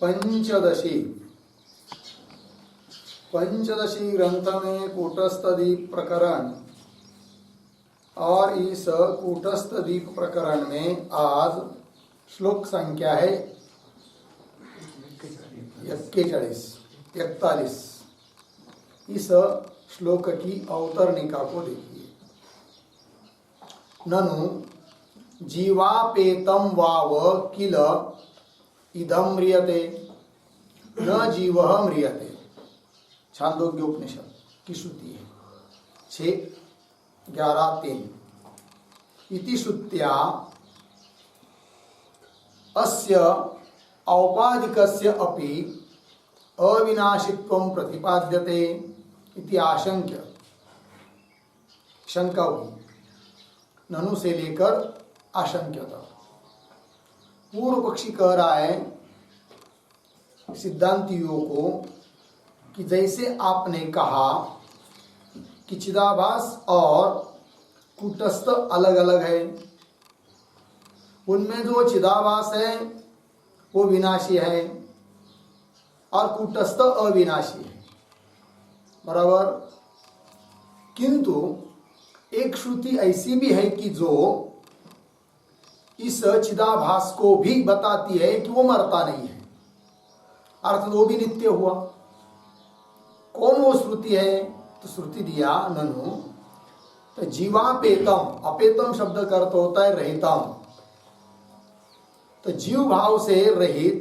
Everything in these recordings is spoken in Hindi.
पंचदशी ग्रंथ में कूटस्थ दीप प्रकरण और इस कूटस्थ दीप प्रकरण में आज श्लोक संख्या है 41 इस श्लोक की अवतरणिका को देखिए। ननु जीवापेतम वाव किल इदम म्रियते न जीवः म्रियते। छांदोग्य उपनिषद की श्रुति है 6:11-3 इति श्रुत्या अस्य औपाधिकस्य अपि अविनाशित्वं प्रतिपाद्यते इति आशंक्य। शंका हुई ननु से लेकर आशंक्य तक। पूर्व पक्षी कह रहा है सिद्धांतियों को कि जैसे आपने कहा कि चिदाभास और कूटस्थ अलग अलग है, उनमें जो चिदाभास है वो विनाशी है और कूटस्थ अविनाशी है, बराबर। किंतु एक श्रुति ऐसी भी है कि जो इस चिदाभास को भी बताती है कि वो मरता नहीं है, अर्थात वो भी नित्य हुआ। कौन वो श्रुति है? तो श्रुति दिया ननु तो जीवापेतम, अपेतम शब्द का अर्थ होता है रहितम, तो जीव भाव से रहित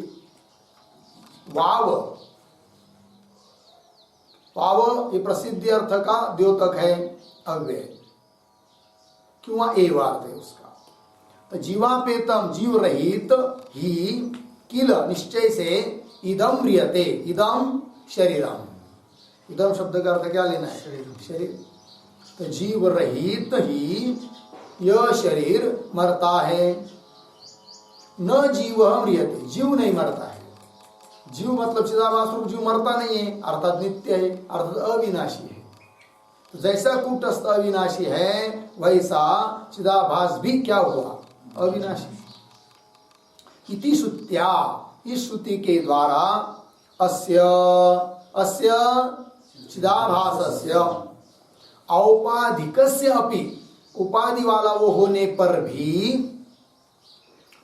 वाव ये प्रसिद्धि अर्थ का द्योतक है अव्यय, क्यों एव अर्थ है उसका। तो जीवापेतम जीव रहित ही किल निश्चय से इदम म्रियते, इदम शरीरम। इदम शब्द का अर्थ क्या लेना है? शरीर। तो जीव रहित ही यह शरीर मरता है। न जीव म्रियते, जीव नहीं मरता है। जीव मतलब चिदाभास रूप जीव मरता नहीं है, अर्थात नित्य है, अर्थात अविनाशी है। तो जैसा कूटस्थ अविनाशी है वैसा चिदाभास भी क्या हुआ? अविनाशी। इति श्रुत्या, इस श्रुति के द्वारा अस्य चिदाभासस्य औपाधिकस्य अपि, उपाधि वाला वो होने पर भी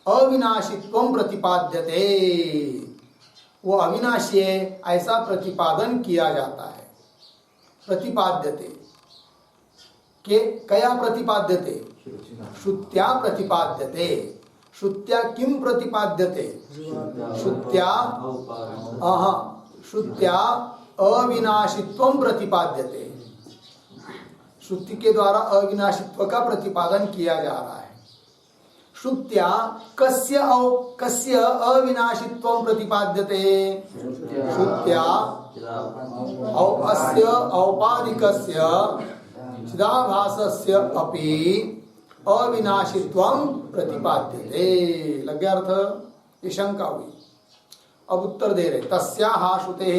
अविनाशित्वं प्रतिपाद्यते, वो अविनाशी है ऐसा प्रतिपादन किया जाता है। प्रतिपाद्यते के कया प्रतिपाद्यते? श्रुत्या प्रतिपाद्यते। श्रुत्या किम प्रतिपाद्यते? श्रुत्या अविनाशित्वं प्रतिपाद्यते। श्रुति के द्वारा अविनाशित्व का प्रतिपादन किया जा रहा है। श्रुत्या कस्य अविनाशित्वं प्रतिपाद्यते? श्रुत्या अस्य औपाधिकस्य चिदाभासस्य अपि अविनाशित्वं प्रतिपाद्यते। लग गया अर्थ? ये शंका हुई। अब उत्तर दे रहे तस्याः श्रुतेः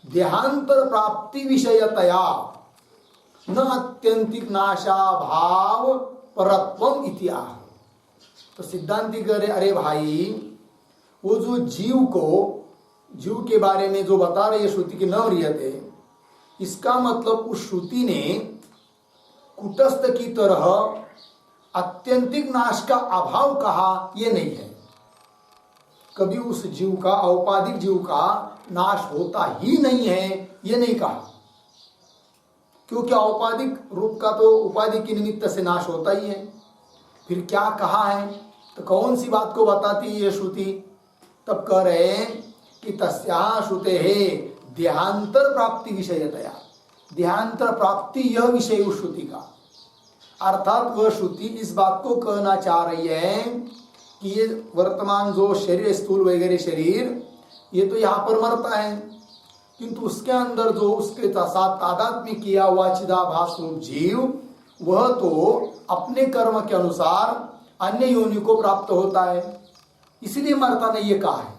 देहांतर प्राप्ति विषयतया न अत्यंतिक नाशा भाव परत्वम इत्याह। तो सिद्धांति कह रहे अरे भाई, वो जो जीव के बारे में जो बता रही है श्रुति की न म्रियते, इसका मतलब उस श्रुति ने कूटस्थ की तरह अत्यंतिक नाश का अभाव कहा, ये नहीं है। कभी उस जीव का, औपाधिक जीव का नाश होता ही नहीं है, ये नहीं कहा। क्योंकि औपाधिक रूप का तो उपाधि के निमित्त से नाश होता ही है। फिर क्या कहा है? तो कौन सी बात को बताती है ये श्रुति? तब कह रहे हैं कि तस्याः श्रुतेः देहांतर प्राप्ति विषयतया। देहांतर प्राप्ति यह विषय उस श्रुति का, अर्थात वह श्रुति इस बात को कहना चाह रही है कि ये वर्तमान जो शरीर, स्थूल वगैरह शरीर, ये तो यहाँ पर मरता है, किंतु उसके अंदर जो उसके साथ तादात्म्य किया हुआ चिदाभास रूप जीव, वह तो अपने कर्म के अनुसार अन्य योनि को प्राप्त होता है, इसलिए मरता नहीं, ये कहा है।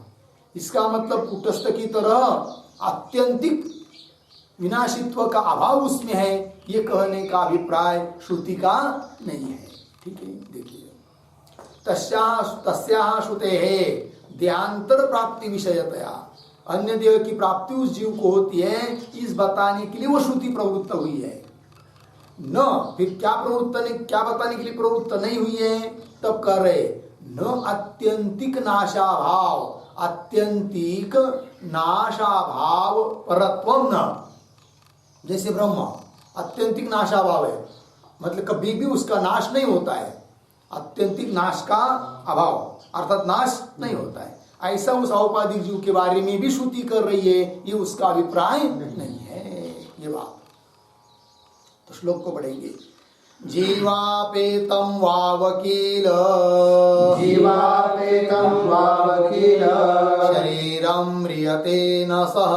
इसका मतलब कूटस्थ की तरह आत्यंतिक विनाशित्व का अभाव उसमें है, ये कहने का अभिप्राय श्रुति का नहीं है। ठीक है, देखिए तस्याः श्रुतेः देहांतर प्राप्ति विषयतया, अन्य देह की प्राप्ति उस जीव को होती है, इस बताने के लिए वो श्रुति प्रवृत्त हुई है। न फिर क्या बताने के लिए प्रवृत्त नहीं हुई है, तब कह रहे न अत्यंतिक नाशाभाव, अत्यंतिक नाशाभाव परत्वम न। जैसे ब्रह्म अत्यंतिक नाशाभाव है, मतलब कभी भी उसका नाश नहीं होता है, अत्यंतिक नाश का अभाव अर्थात नाश नहीं होता है। ऐसा उस औपाधिक जीव के बारे में भी श्रुति कर रही है, ये उसका अभिप्राय नहीं है। ये बात तो श्लोक को पढ़ेंगे। जीवापेतम वावकील, जीवापेतम वावकील, शरीरं म्रियते न सह,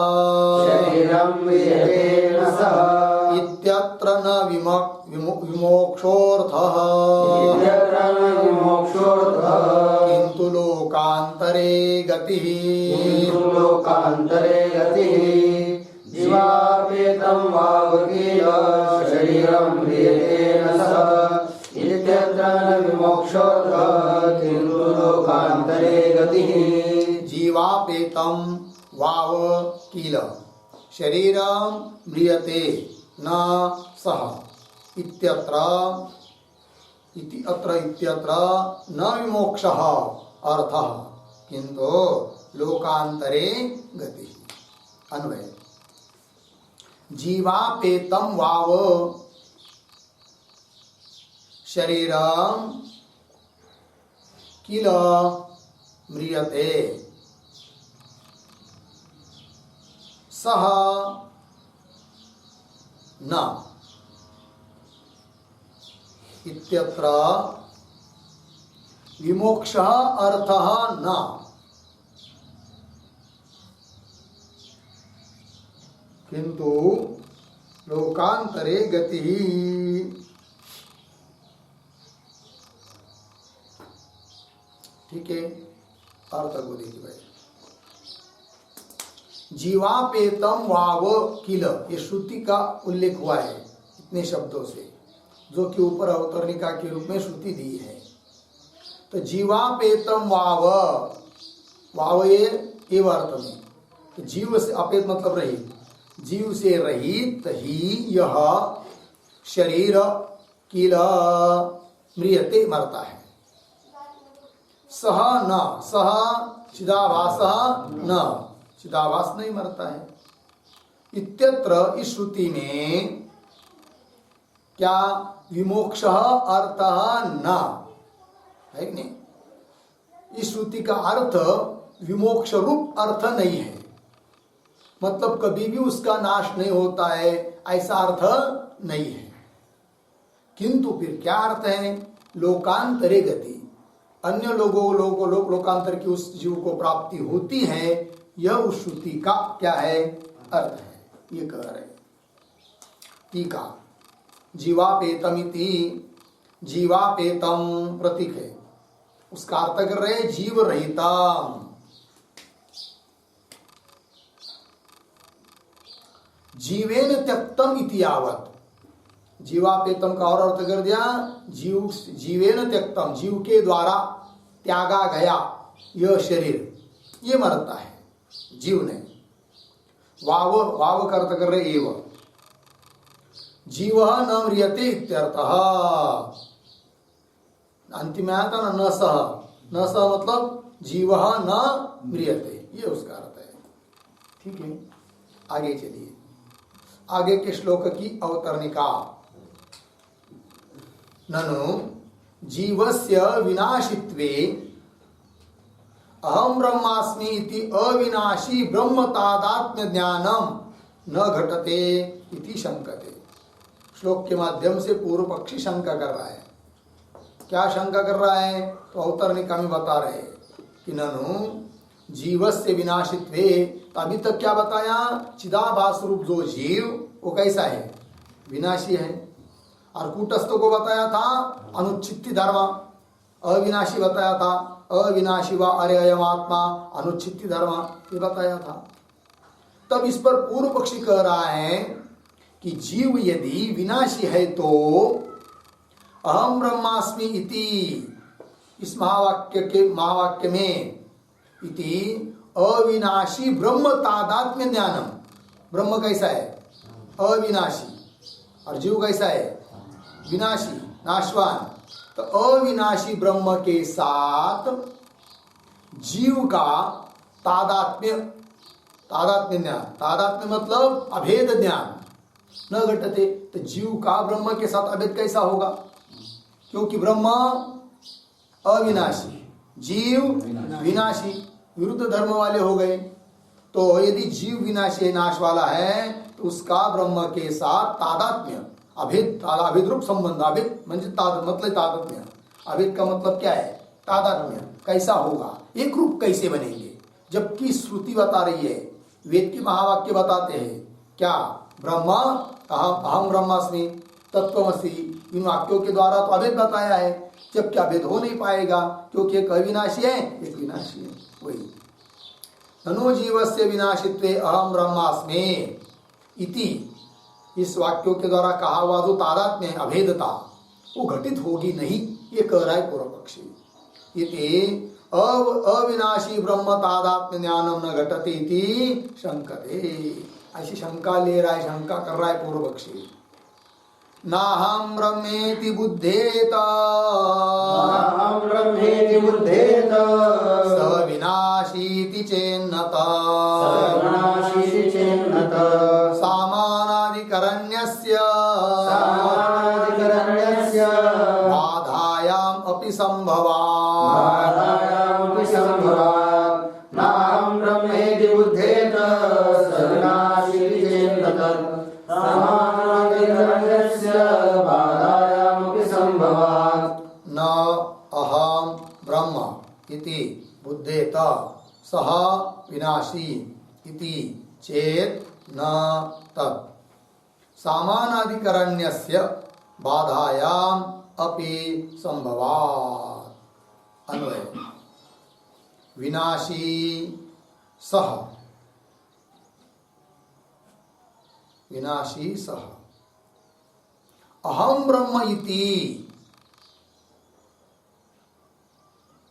शरीरं म्रियते न सह, इत्यत्र न विमोक्षोऽर्थः, इत्यत्र न विमोक्षोऽर्थः, किन्तु लोकान्तरे गतिः, किन्तु लोकान्तरे गतिः। जीवापेतं वावकील, शरीरं म्रियते न सह, इत्यत्र न विमोक्षोऽर्थः, किन्तु लोकान्तरे गतिः। जीवापेतं वावकील, शरीरं म्रियते न सह, इत्यत्र न विमोक्षः अर्थः, किन्तु लोकान्तरे गतिः। अन्वय। जीवापेतम वाव शरीरं किल म्रियते सह न, इत्यत्र विमोक्षः अर्थः न, किंतु लोकांतरे गति। ठीक है, अर्थ को देखिए भाई। जीवापेतम वाव किल, ये श्रुति का उल्लेख हुआ है इतने शब्दों से, जो कि ऊपर अवतरणिका के रूप में श्रुति दी है। तो जीवापेतम वाव, वाव ये अर्थ में, तो जीव से अपेत मतलब रहित, जीव से रहित ही यह शरीर किल म्रियते मरता है। सह न, सह चिदाभास न, चिदाभास नहीं मरता है। इत्यत्र इस श्रुति में क्या विमोक्ष अर्थः न है कि नहीं? इस श्रुति का अर्थ विमोक्ष रूप अर्थ नहीं है, मतलब कभी भी उसका नाश नहीं होता है, ऐसा अर्थ नहीं है। किंतु फिर क्या अर्थ है? लोकांतरे गति, अन्य लोकांतर की उस जीव को प्राप्ति होती है, यह उस श्रुति का क्या है? अर्थ है। ये कह रहे टीका। जीवापेतमिति, जीवापेतम प्रतीक है, उसका अर्थ कर रहे जीव रहितम। जीवेन त्यक्तम इति यावत, जीवापेतम का और अर्थ कर दिया जीवेन त्यक्तम, जीव के द्वारा त्यागा गया यह शरीर, ये मरता है जीव ने। वाव, वाव का अर्थ कर रहे एव, जीव न म्रियते इत्यर्थः। अंतिम में आता ना न सह, न सह मतलब जीव न म्रियते, ये उसका अर्थ है। ठीक है, आगे चलिए। आगे के श्लोक की अवतरणिका। ननु जीवस्य विनाशित्वे अहम ब्रह्मास्मि इति अविनाशी ब्रह्म तादात्म्य ज्ञानम न घटते इति शंकते। श्लोक के माध्यम से पूर्व पक्षी शंका कर रहा है। क्या शंका कर रहा है? तो अवतरणिका में बता रहे कि ननु जीवस्य विनाशित्वे, अभी तक क्या बताया? चिदाभास रूप जो जीव वो कैसा है? विनाशी है। और कूटस्थों को बताया था अनुच्छित्ति धर्म, अविनाशी बताया था, अविनाशी व अरे अयम आत्मा अनुच्छित्ति धर्म, ये बताया था। तब इस पर पूर्व पक्षी कह रहा है कि जीव यदि विनाशी है तो अहम ब्रह्मास्मि इति, इस महावाक्य में इति अविनाशी ब्रह्म तादात्म्य ज्ञानम। ब्रह्म कैसा है? अविनाशी। और जीव कैसा है? विनाशी, नाशवान। तो अविनाशी ब्रह्म के साथ जीव का तादात्म्य, तादात्म्य ज्ञान, तादात्म्य मतलब अभेद ज्ञान न घटते। तो जीव का ब्रह्म के साथ अभेद कैसा होगा? क्योंकि ब्रह्म अविनाशी, जीव विनाशी, विरुद्ध धर्म वाले हो गए। तो यदि जीव विनाशी नाश वाला है तो उसका ब्रह्म के साथ तादात्म्य, अभेद, अभेद रूप संबंध। अभेद म्हणजे मतलब तादात्म्य। अभेद का मतलब क्या है? तादात्म्य। कैसा होगा? एक रूप कैसे बनेंगे? जबकि श्रुति बता रही है, वेद के महावाक्य बताते हैं क्या? ब्रह्म अहम ब्रह्मास्मि, तत्त्वमसि, इन वाक्यों के द्वारा तो अभेद बताया है। जबकि अभेद हो नहीं पाएगा क्योंकि एक अविनाशी है, एक विनाशी है। वही ननो जीवस्य विनाशित्वे अहम ब्रह्मास्मि इति, इस वाक्यों के द्वारा कहा हुआ जो तादात्म्य है, अभेदता, वो घटित होगी नहीं, ये कह रहा है पूर्व पक्षी। इति अविनाशी ब्रह्म तादात्म्य ज्ञानम न घटते इति शंकते। ऐसी शंका ले रहा है, शंका कर रहा है पूर्व पक्षी। नाहं ब्रह्मेति बुद्धेत, नाहं ब्रह्मेति बुद्धेत, स विनाशीति चेन्नत, स विनाशीति चेन्नत, सामानाधिकरण्यस्य सामानाधिकरण्यस्य बाधायाम् अपि संभवात्, बाधायामपि संभवात्। नाहं ब्रह्मेति बुद्धेत, स विनाशीति चेन्नत, सामानाधिकरण्यस्य बाधायामपि संभवात्। न अहम ब्रह्म इति बुद्धेत सह विनाशी इति चेत न तत्, सामानाधिकरण्यस्य बाधायाम अपि संभवात्। अन्वय विनाशी सह, विनाशी सह अहम ब्रह्म इति,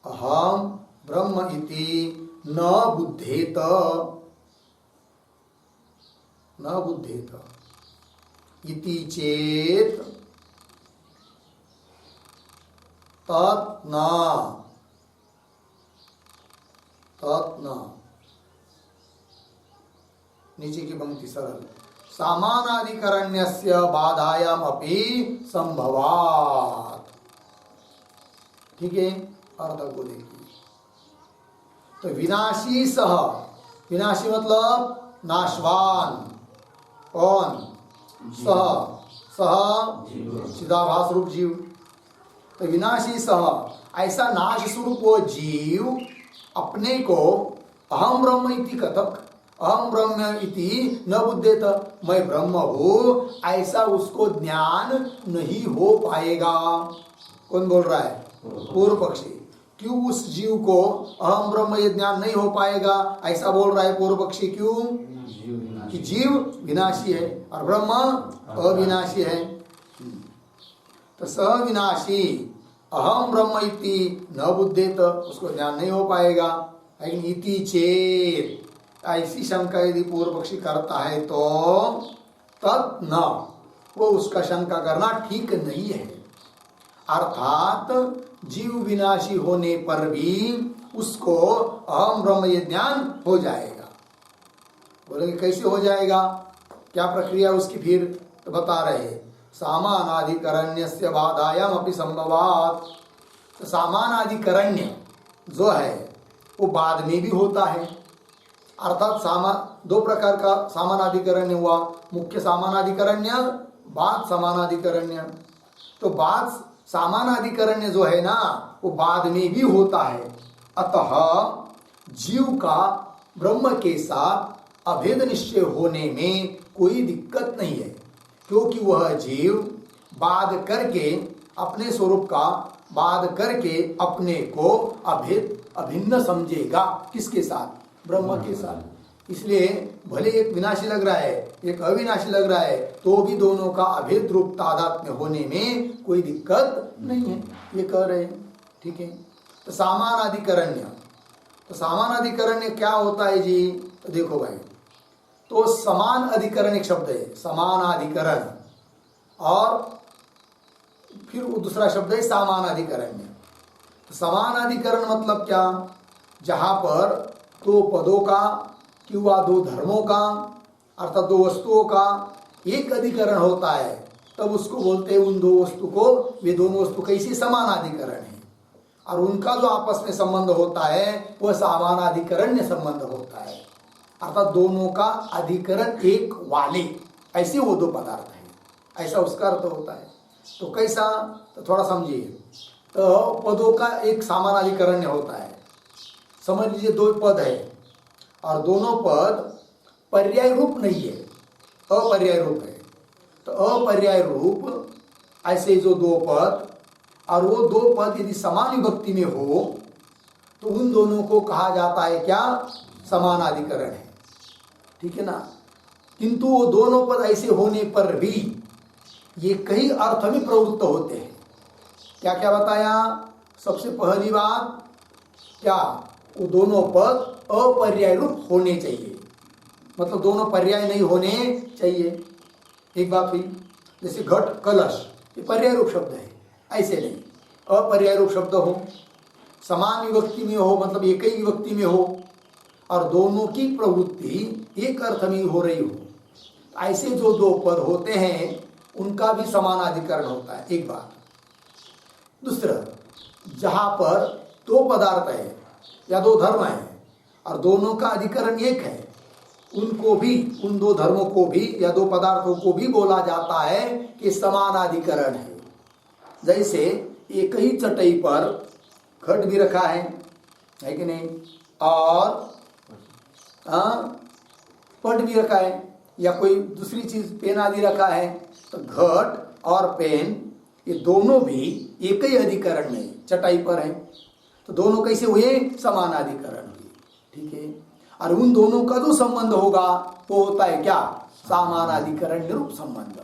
अहम ब्रह्म इति न बुद्धेत, न बुद्धेत इति चेत तत् न, तत् न। नीचे की पंक्ति सरल, सामानाधिकरण्यस्य बाधायाम अपि संभवात्। ठीक है, अर्थ को देखिए। तो विनाशी सह, विनाशी मतलब नाशवान, कौन? सह, सह चिदाभास रूप जीव। तो विनाशी सह, ऐसा नाश स्वरूप वो जीव अपने को अहम ब्रह्म इति कथक, अहम ब्रह्म इति न बुद्धेत, मैं ब्रह्म हूँ, ऐसा उसको ज्ञान नहीं हो पाएगा। कौन बोल रहा है? पूर्व पक्षी। क्यों उस जीव को अहम ब्रह्म ये ज्ञान नहीं हो पाएगा ऐसा बोल रहा है पूर्व पक्षी? क्यों? कि जीव विनाशी है और ब्रह्म अविनाशी है। तो सविनाशी अहम ब्रह्म इति न बुद्धेत, उसको ज्ञान नहीं हो पाएगा। लेकिन इति चेत, ऐसी शंका यदि पूर्व पक्षी करता है तो तत् न, वो उसका शंका करना ठीक नहीं है। अर्थात जीव विनाशी होने पर भी उसको अहम ब्रह्म ये ज्ञान हो जाएगा। बोलेंगे कैसे हो जाएगा, क्या प्रक्रिया उसकी? फिर तो बता रहे सामानाधिकरण्यस्य बाधायाम अपि संभवात्। तो सामानाधिकरण्य जो है वो बाद में भी होता है। अर्थात दो प्रकार का सामानाधिकरण्य हुआ, मुख्य सामानाधिकरण्य, बाद सामानाधिकरण्य। तो बाद सामानाधिकरण्य जो है ना वो बाद में भी होता है। अतः जीव का ब्रह्म के साथ अभेद निश्चय होने में कोई दिक्कत नहीं है, क्योंकि वह जीव बाद करके अपने स्वरूप का बाद करके अपने को अभेद अभिन्न समझेगा। किसके साथ? ब्रह्म के साथ। इसलिए भले एक विनाशी लग रहा है एक अविनाशी लग रहा है तो भी दोनों का अभेद रूप तादात्म्य होने में कोई दिक्कत नहीं है, ये कह रहे हैं। ठीक है। तो सामानाधिकरण्य, तो समान अधिकरण क्या होता है जी? तो देखो भाई, तो समान अधिकरण एक शब्द है, समान अधिकरण, और फिर वो दूसरा शब्द है समान अधिकरण। तो समान अधिकरण मतलब क्या? जहां पर दो पदों का किंवा दो धर्मों का अर्थात दो वस्तुओं का एक अधिकरण होता है, तब उसको बोलते हैं उन दो वस्तु को, वे दोनों वस्तु कैसी समान अधिकरण है, और उनका जो आपस में संबंध होता है वह समानाधिकरण्य संबंध होता है, अर्थात दोनों का अधिकरण एक वाले, ऐसे वो दो पदार्थ हैं, ऐसा उसका अर्थ होता है। तो कैसा? तो थोड़ा समझिए। तो पदों का एक समानाधिकरण्य होता है। समझ लीजिए दो पद है और दोनों पद पर्याय रूप नहीं है, अपर्याय रूप है। तो अपर्याय रूप ऐसे जो दो पद, और वो दो पद यदि समान विभक्ति में हो तो उन दोनों को कहा जाता है क्या? समानाधिकरण है, ठीक है ना। किंतु वो दोनों पद ऐसे होने पर भी ये कई अर्थ में प्रवृत्त होते हैं। क्या क्या बताया? सबसे पहली बात क्या? वो दोनों पद अपर्याय रूप होने चाहिए, मतलब दोनों पर्याय नहीं होने चाहिए। एक बात हुई। जैसे घट कलश, ये पर्याय रूप शब्द है, ऐसे नहीं, अपर्याय रूप शब्द हो, समान विभक्ति में हो, मतलब एक ही विभक्ति में हो, और दोनों की प्रवृत्ति एक अर्थ में हो रही हो, ऐसे जो दो पद होते हैं उनका भी समानाधिकरण होता है। एक बात। दूसरा, जहां पर दो पदार्थ है या दो धर्म है और दोनों का अधिकरण एक है, उनको भी, उन दो धर्मों को भी या दो पदार्थों को भी बोला जाता है कि समानाधिकरण है। जैसे एक ही चटाई पर घट भी रखा है कि नहीं, और पट भी रखा है, या कोई दूसरी चीज पेन आदि रखा है, तो घट और पेन ये दोनों भी एक ही अधिकरण में चटाई पर है, तो दोनों कैसे हुए? समानाधिकरण हुए, ठीक है। और उन दोनों का जो संबंध होगा वो होता है क्या? समानाधिकरण रूप संबंध,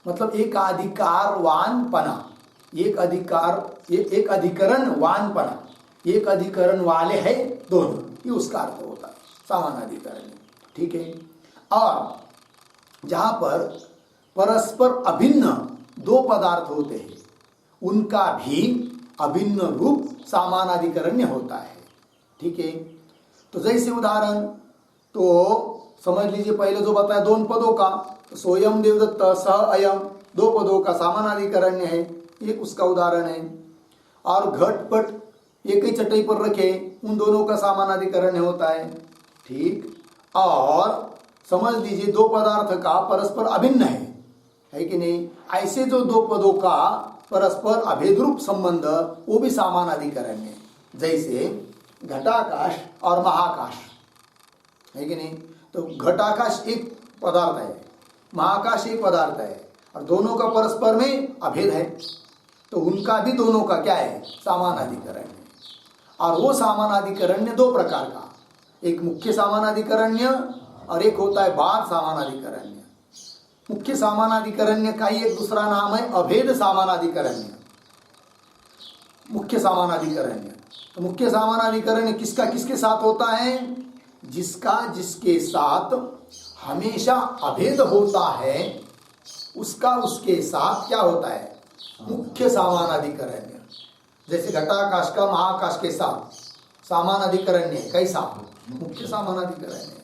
मतलब एक अधिकारवानपना, एक अधिकरणवानपना, एक अधिकरण वाले है दोनों, ये उसका अर्थ होता है समानाधिकरण, ठीक है। और जहां पर परस्पर अभिन्न दो पदार्थ होते हैं उनका भी अभिन्न रूप समानाधिकरण्य होता है, ठीक है। तो जैसे उदाहरण तो समझ लीजिए, पहले जो बताया दोनों पदों का, तो सोयम देवदत्त स अयम, दो पदों का समानाधिकरण्य है, ये उसका उदाहरण है। और घटपट एक ही चटाई पर रखे, उन दोनों का समानाधिकरण्य होता है, ठीक। और समझ लीजिए दो पदार्थ का परस्पर अभिन्न है कि नहीं, ऐसे जो दो पदों का परस्पर अभेद रूप संबंध वो भी समानाधिकरण है। जैसे घटाकाश और महाकाश है कि नहीं, तो घटाकाश एक पदार्थ है, महाकाश एक पदार्थ है, और दोनों का परस्पर में अभेद है, तो उनका भी दोनों का क्या है? समानाधिकरण है। और वो समानाधिकरण्य दो प्रकार का, एक मुख्य समानाधिकरण्य और एक होता है बाध समानाधिकरण्य। मुख्य समानाधिकरण्य का ही एक दूसरा नाम है अभेद समानाधिकरण्य। मुख्य समानाधिकरण्य, तो मुख्य समानाधिकरण्य किसका किसके साथ होता है? जिसका जिसके साथ हमेशा अभेद होता है उसका उसके साथ क्या होता है? मुख्य समानाधिकरण्य। जैसे घटाकाश का महाकाश के साथ समानाधिकरण्य कैसा? मुख्य समानाधिकरण्य।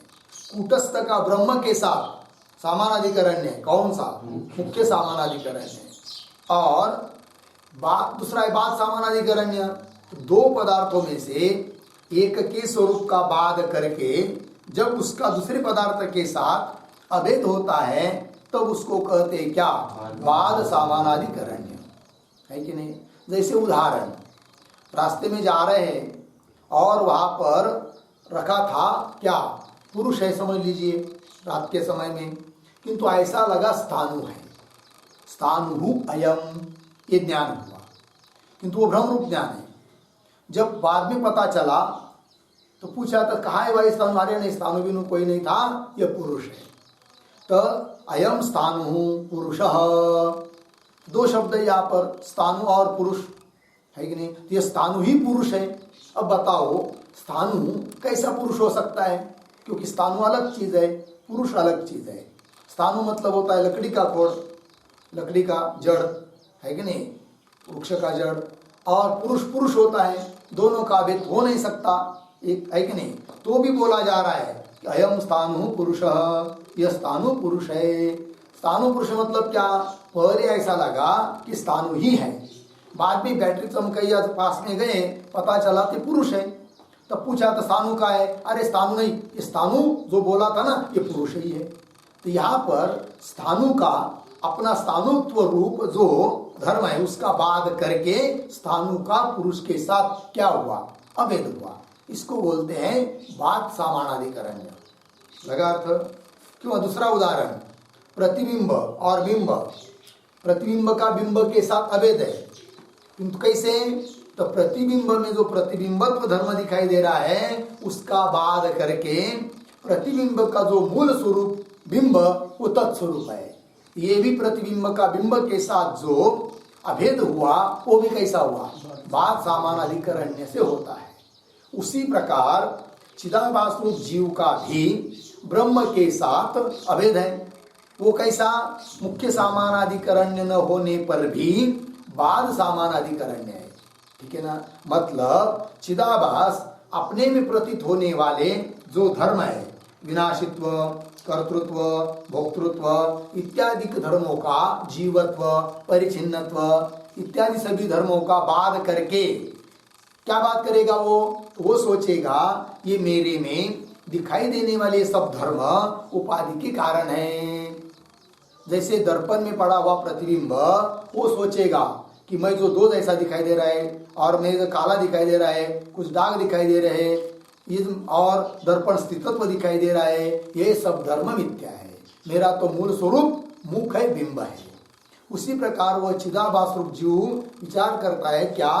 कूटस्थ का ब्रह्म के साथ समानाधिकरण्य कौन सा? मुख्य समानाधिकरण्य। और दूसरा है बाध समानाधिकरण्य। तो दो पदार्थों में से एक के स्वरूप का बाध करके जब उसका दूसरे पदार्थ के साथ अभेद होता है तब उसको कहते हैं क्या? बाध समानाधिकरण्य, है कि नहीं। जैसे उदाहरण, रास्ते में जा रहे हैं और वहां पर रखा था क्या? पुरुष है समझ लीजिए, रात के समय में, किंतु ऐसा लगा स्थाणु है, स्थाणु अयम, ये ज्ञान हुआ, किंतु वो भ्रम रूप ज्ञान है। जब बाद में पता चला तो पूछा तो कहा है भाई स्थाणु? अरे नहीं, स्थाणु भी कोई नहीं था, यह पुरुष है। तो अयम स्थाणु पुरुष, दो शब्द यहाँ पर, स्थाणु और पुरुष, है कि नहीं? तो ये स्थाणु ही पुरुष है। अब बताओ स्थाणु कैसा पुरुष हो सकता है? क्योंकि स्थाणु अलग चीज है, पुरुष अलग चीज है। स्थाणु मतलब होता है लकड़ी का खोड़, लकड़ी का जड़, है कि नहीं, वृक्ष का जड़, और पुरुष पुरुष होता है, दोनों का भेद हो नहीं सकता, एक है कि नहीं? तो भी बोला जा रहा है कि अयम स्थाणु पुरुष, यह स्थाणु पुरुष है। स्थाणु पुरुष मतलब क्या? पहले ऐसा लगा कि स्थाणु ही है, बाद में बैटरी चमकैया पास में गए, पता चला कि पुरुष है। तब पूछा तो स्थाणु का है, अरे स्थाणु नहीं, ये स्थाणु जो बोला था ना ये पुरुष ही है। तो यहाँ पर स्थाणु का अपना स्थाणुत्व रूप जो धर्म है उसका बाद करके स्थाणु का पुरुष के साथ क्या हुआ? अभेद हुआ। इसको बोलते हैं बात सामानाधिकरण। लगा अर्थ? क्यों? दूसरा उदाहरण, प्रतिबिंब और बिंब, प्रतिबिंब का बिंब के साथ अभेद है, किंतु कैसे? तो प्रतिबिंब में जो प्रतिबिंबत्व धर्म दिखाई दे रहा है उसका बाद करके प्रतिबिंब का जो मूल स्वरूप बिंब वो तत्स्वरूप है। ये भी प्रतिबिंब का बिंब के साथ जो अभेद हुआ वो भी कैसा हुआ? बात सामानाधिकरण्य से होता है। उसी प्रकार चिदाभास रूप जीव का भी ब्रह्म के साथ अभेद है। वो कैसा? मुख्य सामानाधिकरण्य न होने पर भी बाद सामानाधिकरण्य है। ठीक है ना? मतलब चिदाभास अपने में प्रतीत होने वाले जो धर्म है, विनाशित्व, कर्तृत्व, भोक्तृत्व इत्यादि धर्मों का, जीवत्व, परिचिन्नत्व इत्यादि सभी धर्मों का बाद करके क्या बात करेगा? वो सोचेगा ये मेरे में दिखाई देने वाले सब धर्म उपाधि के कारण है। जैसे दर्पण में पड़ा हुआ प्रतिबिंब, वो सोचेगा कि मैं जो दो जैसा दिखाई दे रहा है और मैं जो काला दिखाई दे रहा है, कुछ दाग दिखाई दे रहे हैं, ये और दर्पण स्थितत्व दिखाई दे रहा है, ये सब धर्म मिथ्या है, मेरा तो मूल स्वरूप मुख है, बिंब है। उसी प्रकार वह चिदाभास रूप जीव विचार करता है क्या?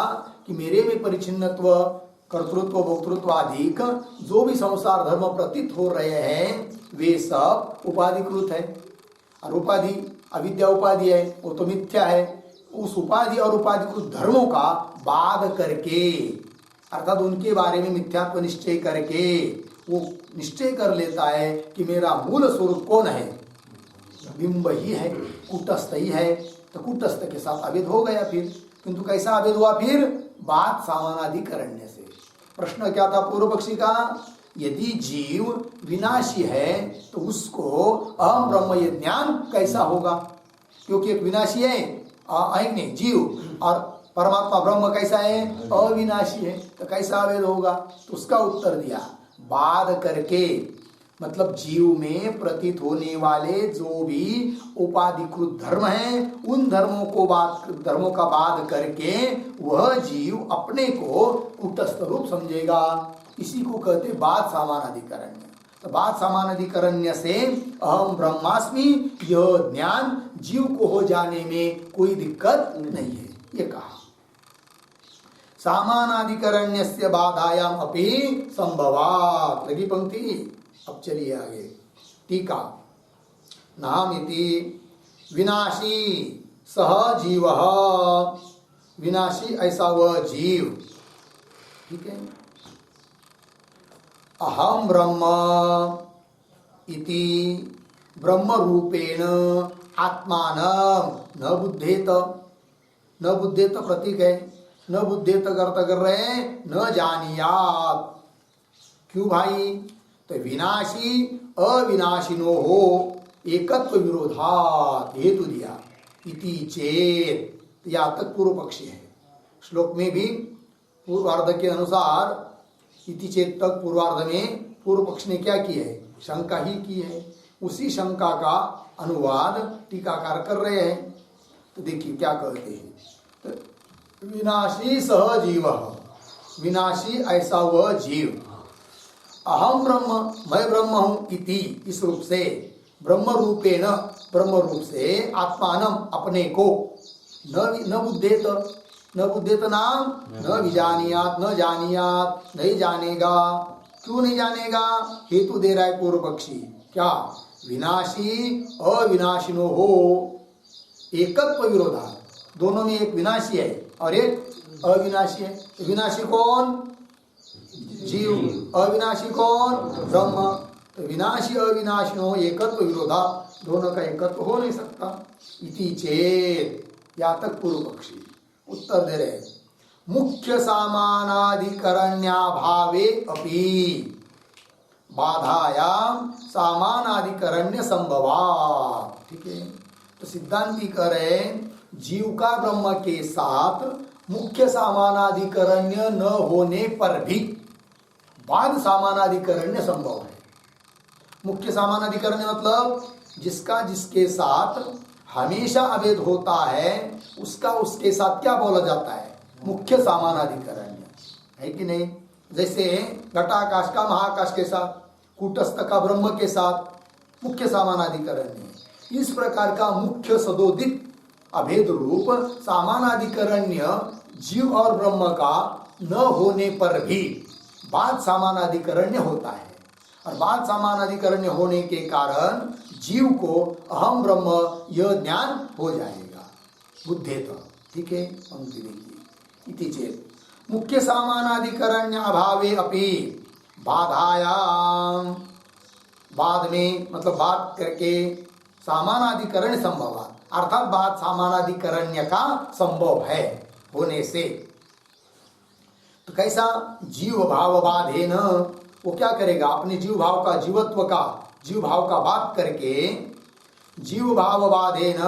कि मेरे में परिचिन्नत्व, कर्तृत्व, भोक्तृत्व आदि जो भी संसार धर्म प्रतीत हो रहे हैं वे सब उपाधिकृत है। और उपाधि अविद्या उपाधि है, वो तो मिथ्या है। उस उपाधि और उपाधिकृत धर्मों का बाद करके अर्थात उनके बारे में मिथ्यात्व निश्चय करके वो निश्चय कर लेता है कि मेरा मूल स्वरूप कौन है? बिंब ही है, कूटस्थ ही है। तो कूटस्थ के साथ अभेद हो गया फिर। किंतु कैसा अभेद हुआ फिर? बात सामानाधिकरण्य से। प्रश्न क्या था पूर्व पक्षी का? यदि जीव विनाशी है तो उसको अहम ब्रह्म ये ज्ञान कैसा होगा? क्योंकि एक विनाशी है नहीं जीव, और परमात्मा ब्रह्म कैसा है? अविनाशी है। तो कैसा अभेद होगा? तो उसका उत्तर दिया बाद करके, मतलब जीव में प्रतीत होने वाले जो भी उपाधिकृत धर्म हैं उन धर्मों का बाद करके वह जीव अपने को कूटस्थ रूप समझेगा। इसी को कहते बाद सामानाधिकरण्य। तो बाद सामानाधिकरण्य से अहम ब्रह्मास्मि यह ज्ञान जीव को हो जाने में कोई दिक्कत नहीं है, ये कहा। सामानाधिकरण्यस्य बाधायाम अपि संभवात्। लगी पंक्ति। अब चलिए आगे टीका। नामिति विनाशी सह जीव, विनाशी ऐसा वह जीव, ठीक है। अहम ब्रह्म इति ब्रह्म रूपेण आत्मानं न बुद्धेत। न बुद्धेत प्रतीक है, न बुद्धेत अर्थ कर रहे हैं न जानियात। क्यों भाई? तो विनाशी अविनाशिनो हो एकत्व विरोधात हेतु दिया। इति चेत, या तक पूर्व पक्षी है। श्लोक में भी पूर्वार्ध के अनुसार इति चेत तक पूर्वार्ध में पूर्व पक्ष ने क्या की है? शंका ही की है। उसी शंका का अनुवाद टीकाकार कर रहे हैं। तो देखिए क्या कहते हैं। तो विनाशी सह जीव, विनाशी ऐसा वह जीव, अहम ब्रह्म मैं ब्रह्म हूं इति इस रूप से, ब्रह्म रूपेण ब्रह्म रूप से, आत्मानम अपने को, न बुद्धेत, न बुद्धेत नाम न विजानियात, न जानियात नहीं जानेगा। क्यों नहीं जानेगा? हेतु दे रहा है पूर्व पक्षी। क्या? विनाशी अविनाशिनो हो एकत्व विरोधा, दोनों में एक विनाशी है और एक अविनाशी है। विनाशी कौन? जीव। अविनाशी कौन? ब्रह्म। तो विनाशी अविनाशी हो एकत्व विरोधा, दोनों का एकत्व हो नहीं सकता। इति चेत, या तक पूर्व पक्षी उत्तर दे रहे, मुख्य सामानाधिकरण्याभावे अपि बाधायाम सामानाधिकरण्य संभवात्। ठीक है, तो सिद्धांती कह रहे जीव का ब्रह्म के साथ मुख्य सामानाधिकरण्य न होने पर भी बाद सामानाधिकरण्य संभव है। मुख्य सामानाधिकरण्य मतलब जिसका जिसके साथ हमेशा अभेद होता है उसका उसके साथ क्या बोला जाता है? मुख्य सामानाधिकरण्य, है कि नहीं? जैसे घटाकाश का महाकाश के साथ, कूटस्थ का ब्रह्म के साथ मुख्य सामानाधिकरण्य। इस प्रकार का मुख्य सदोदित अभेद रूप सामानाधिकरण्य जीव और ब्रह्म का न होने पर भी बाद सामानाधिकरण्य होता है, और बाद सामानाधिकरण्य होने के कारण जीव को अहम ब्रह्म यह ज्ञान हो जाएगा बुद्धेत। ठीक है, पंक्ति देखिए, इति चेत मुख्य सामानाधिकरण्य अभावे अपि बाधायाम, बाद में मतलब बात करके सामानाधिकरण संभव, अर्थात बात सामानाधिकरण्य का संभव है होने से। तो कैसा? जीव भाव बाधे न, वो क्या करेगा? अपने जीव भाव का, जीवत्व का, जीव भाव का बात करके जीव भाव बाधे न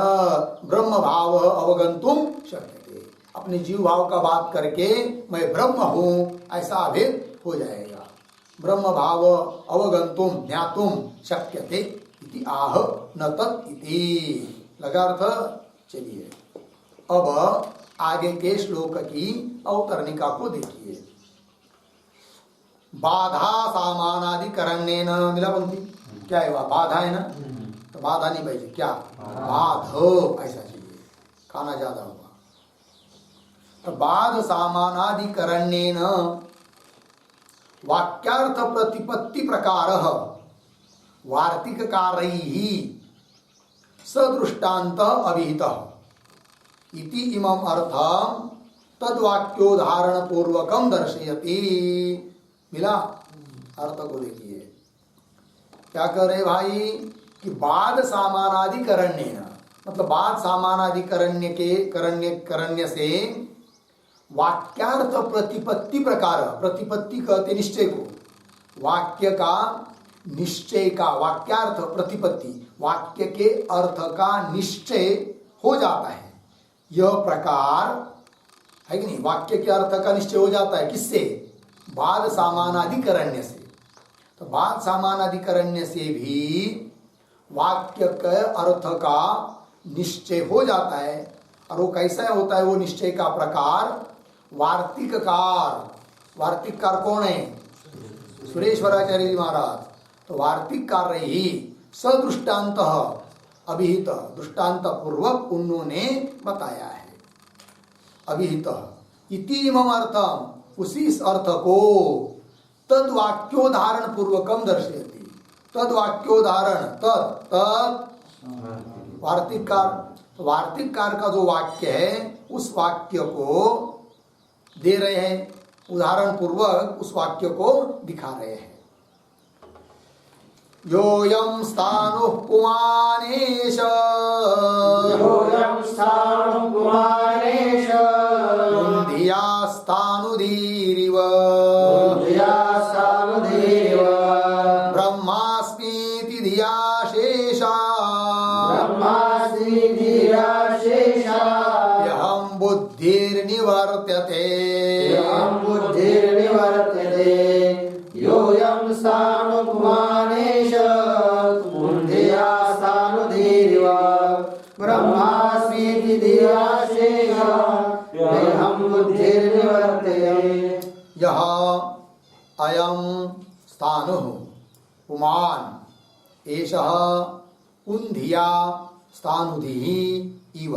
ब्रह्म भाव अवगंतुम शक्यते, अपने जीव भाव का बात करके मैं ब्रह्म हूं ऐसा अभेद हो जाएगा। ब्रह्म भाव अवगंतुम ज्ञातुम शक्यते इति आह न तत् इति। लगा अर्थ? चलिए अब आगे के श्लोक की अवतरणिका को देखिए। बाधा सामानाधिकरण्येन, मिला पंक्ति? क्या है वह? बाधा है ना, तो बाधा नहीं भाई, क्या बाध ऐसा चाहिए, खाना ज्यादा होगा। तो बाध सामानाधिकरण्येन वाक्यार्थ प्रतिपत्ति प्रकार वार्तिक कारैः सदृष्टान्त अभिहितः इति इमम् अर्थं तद्वाक्योदाहरण पूर्वकम दर्शयति। मिला? अर्थ को देखिए, क्या कर रहे भाई कि बाद सामानाधिकरण्य, मतलब बाद सामानाधिकरण्य के करण्य से वाक्यार्थ प्रतिपत्ति प्रकार, प्रतिपत्ति कहते निश्चय को, वाक्य का निश्चय का, वाक्यार्थ प्रतिपत्ति, वाक्य के अर्थ का निश्चय हो जाता है। यह प्रकार है कि नहीं? वाक्य के अर्थ का निश्चय हो जाता है किससे? बाद सामानाधिकरण्य से। तो बाद सामानाधिकरण्य से भी वाक्य के अर्थ का निश्चय हो जाता है, और वो कैसा होता है? वो निश्चय का प्रकार वार्तिक कार। वार्तिक कार कौन है? सुरेश्वराचार्य जी महाराज। तो वार्तिक कार्य ही सदृष्टांत अभिहित, दृष्टांत पूर्वक उन्होंने बताया है। अभिहित इतीमम अर्थम, उसी अर्थ को तद वाक्योदाहरण पूर्वकम दर्शयति। तद वाक्योदाहरण, तद वार्तिक कार, वार्तिक कार का जो वाक्य है उस वाक्य को दे रहे हैं, उदाहरण पूर्वक उस वाक्य को दिखा रहे हैं। योऽयं स्थाणुः पुमानेश, योऽयं स्थाणुः पुमानेश, धिया स्थाणुधीरिव, धिया स्थाणुधीरिव, ब्रह्मास्मीति धिया शेषा, ब्रह्मास्मीति धिया शेषा, यहं बुद्धिर्निवर्त्यते, यहं बुद्धिर्निवर्त्यते। योऽयं स्थाणुः पुमानेश, धिया स्थाणुधीरिव, ब्रह्मास्मीति धिया शेषा, यहं बुद्धिर्निवर्त्यते। यह अयं स्थाणुः पुमान् एषः कुन्धिया स्थाणुधिः इव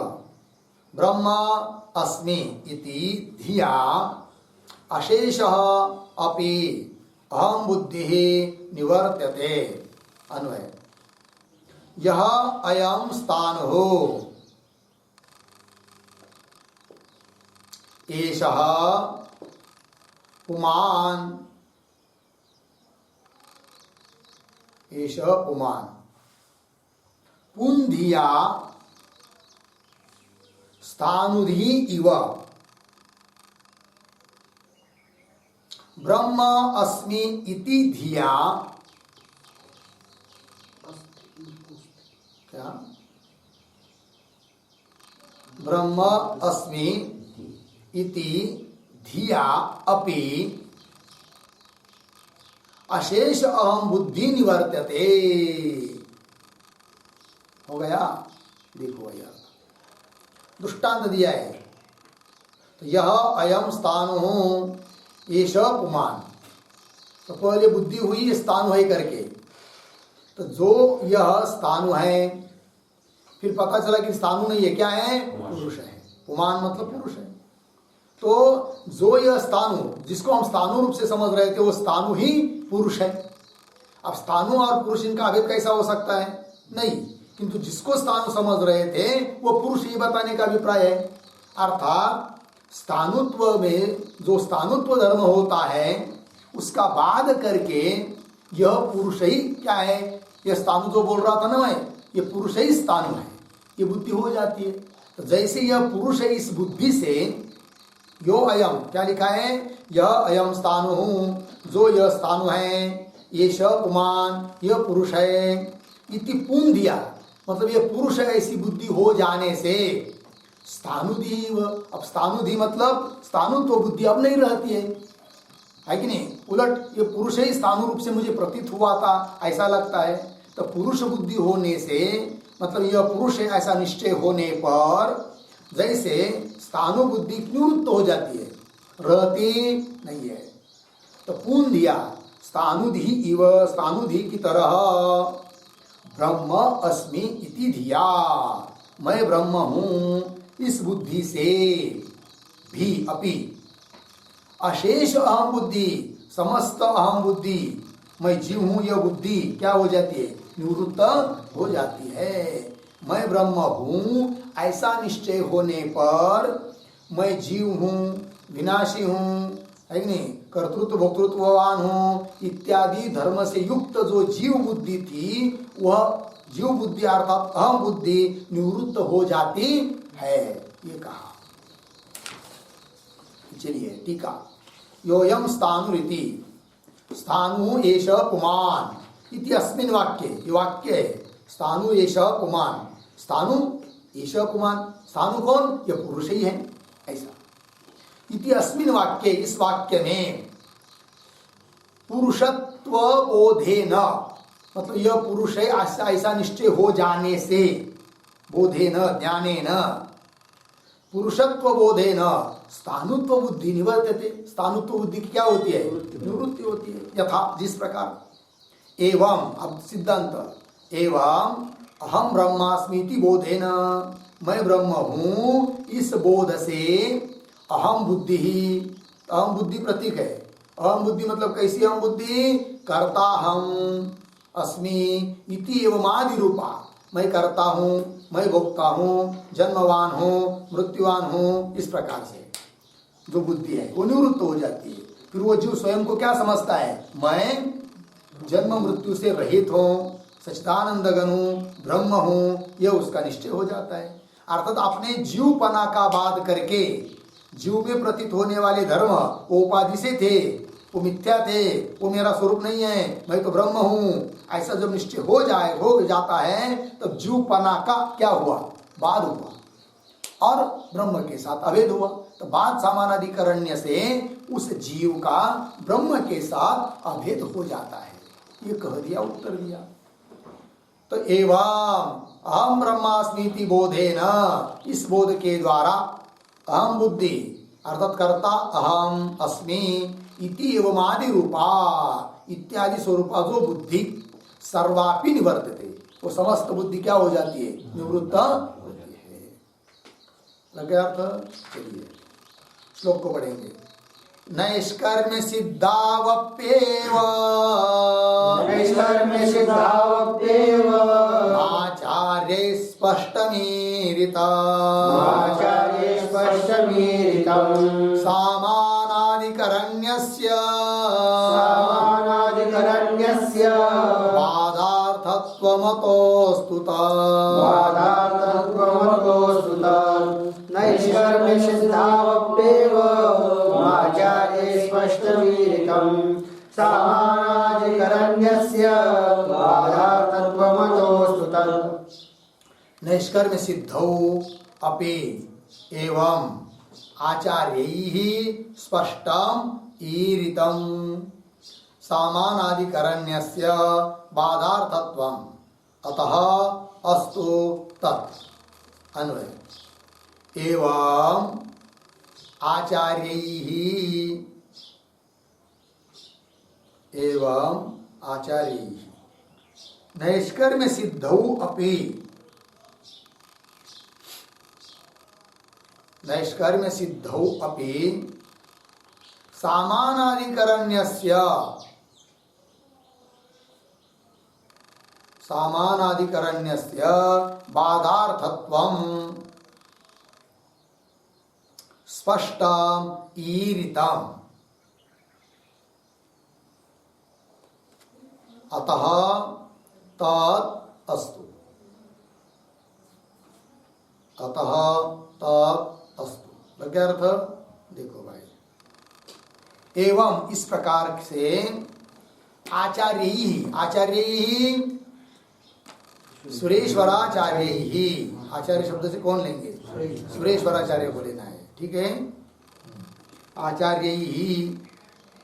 ब्रह्म अस्मि इति धिया अशेषः अपि अहं बुद्धिः निवर्त्यते। अन्वय, यह अयं स्थाणुः, एषः पुमान्, एषः पुमान् पुंधिया स्थानुधि इव ब्रह्म अस्मि इति धिया, क्या ब्रह्म अस्मि इति धिया अपि अशेष अहम बुद्धि निवर्त्यते। हो गया? देखो यार, दृष्टांत दिया है। तो यह अयम स्थानु एष पुमान, तो पहले बुद्धि हुई स्थानु है करके, तो जो यह स्थानु है, फिर पता चला कि स्थानु नहीं है, क्या है? पुरुष है। पुमान मतलब पुरुष है। तो जो यह स्थानु, जिसको हम स्थानु रूप से समझ रहे थे, वो स्थानु ही पुरुष है। अब स्थानु और पुरुष इनका अभेद कैसा हो सकता है? नहीं, किंतु जिसको स्थानु समझ रहे थे वो पुरुष ही बताने का अभिप्राय है। अर्थात स्थानुत्व में जो स्थानुत्व धर्म होता है उसका बाद करके यह पुरुष ही क्या है? यह स्थानु जो बोल रहा था ना मैं, ये पुरुष ही स्थानु है, ये बुद्धि हो जाती है। तो जैसे यह पुरुष है, इस बुद्धि से यो अयम, क्या लिखा है? यह अयम स्थानु, जो यह स्थानु है, ये श पुमान, यह पुरुष है, इति पुंधिया, मतलब यह पुरुष है ऐसी बुद्धि हो जाने से स्थानुधि, अब स्थानुधि मतलब स्थानुत्व बुद्धि अब नहीं रहती है कि नहीं? उलट ये पुरुष ही स्थानु रूप से मुझे प्रतीत हुआ था, ऐसा लगता है। तो पुरुष बुद्धि होने से मतलब यह पुरुष है ऐसा निश्चय होने पर जैसे स्थानु बुद्धि निवृत्त हो जाती है, रहती नहीं है। तो पुंधिया स्थानुधि इव, स्थानुधि की तरह ब्रह्म अस्मि इति धिया, मैं ब्रह्म हूं, इस बुद्धि से भी अपि अशेष अहम बुद्धि, समस्त अहम बुद्धि, मैं जीव हूं, यह बुद्धि क्या हो जाती है? निवृत्त हो जाती है। मैं ब्रह्म हूं ऐसा निश्चय होने पर मैं जीव हूं, विनाशी हूं, है कि नहीं, कर्तृत्व भोक्तृत्ववान हूं इत्यादि धर्म से युक्त जो जीव बुद्धि थी, वह जीव बुद्धि अर्थात अहम बुद्धि निवृत्त हो जाती है, ये कहा। चलिए टीका, योयम स्थानुरिति, स्थानु एष पुमान इति अस्मिन् वाक्ये, ये वाक्य है, स्थानु एष पुमान, स्थानु एष पुमान, स्थानु कौन? ये पुरुष ही है, ऐसा। इति अस्मिन् वाक्ये, इस वाक्य में पुरुषत्व बोधेन, मतलब यह पुरुष है ऐसा ऐसा निश्चय हो जाने से, बोधेन ज्ञानेन, पुरुषत्व बोधेन स्थानुत्व बुद्धि निवर्तते, स्थानुत्व बुद्धि की क्या होती है? निवृत्ति होती है। यथा, जिस प्रकार, एवं, अब सिद्धांत, एवं अहम ब्रह्मास्मीति बोधेन, मैं ब्रह्म हूं, इस बोध से अहम बुद्धि ही, अहम बुद्धि प्रतीक है। अहम बुद्धि मतलब कैसी अहम बुद्धि? कर्ता हम अस्मि इति एवमादि रूपा, मैं करता हूं, मैं भोक्ता हूं, जन्मवान हूं, मृत्युवान हूं, इस प्रकार से जो बुद्धि है वो निवृत्त हो जाती है। फिर वो जीव स्वयं को क्या समझता है? मैं जन्म मृत्यु से रहित हूं, सच्चिदानंद घन हूं, ब्रह्म हूं, यह उसका निश्चय हो जाता है। अर्थात अपने जीवपना का बाध करके जीव में प्रतीत होने वाले धर्म वो उपाधि से थे, वो मिथ्या थे, वो मेरा स्वरूप नहीं है, मैं तो ब्रह्म हूं, ऐसा जब निश्चय हो जाता है तब जीवपना का क्या हुआ? बाध हुआ और ब्रह्म के साथ अभेद हुआ। तो बाध समानाधिकरण्य से उस जीव का ब्रह्म के साथ अभेद हो जाता है, ये कह दिया, उत्तर दिया। तो एवं अहम ब्रह्मास्मीति बोधेन, इस बोध के द्वारा अहम बुद्धि अर्थात कर्ता अहम अस्मि इति एवमादि रूपा इत्यादि स्वरूपा जो बुद्धि सर्वापि निवर्तते, वो समस्त बुद्धि क्या हो जाती है? निवृत्त होती है। लगे अर्थ? चलिए श्लोक को पढ़ेंगे। नैष्कर्म्य सिद्धावप्येव, नैष्कर्म्य सिद्धावप्येव, आचार्य स्पष्टमीरित, आचार्य स्पष्टमीरितम् सामानाधिकरण्यस्य सामानाधिकरण्यस्य बाधार्थत्वमतोऽस्तु बाधार्थत्वमतोऽस्तु नैष्कर्म्यसिद्धावप्येव आचार्ये स्पष्टमीरितम् सामानाधिकरण्यस्य बाधार्थत्वमतोऽस्तु नैष्कर्म्य सिद्धौ अपि एवं आचार्यैः स्पष्टम् ईरितं सामानाधिकरण्यस्य बाधार्थत्वम् अतः अस्तु तत् अन्वय एवं आचार्यैः नैष्कर्म्य सिद्धौ अपि नैष्कर्म्य सिद्धौ अपि सामानाधिकरण्यस्य बाधार्थत्वं स्पष्टम् ईरितम् अतः तत् अस्तु लग गया अर्थ? देखो भाई, एवं इस प्रकार से आचार्य सुरेश्वराचार्य आचार्य शब्द से कौन लेंगे? सुरेश्वराचार्य को लेना है, ठीक है। आचार्य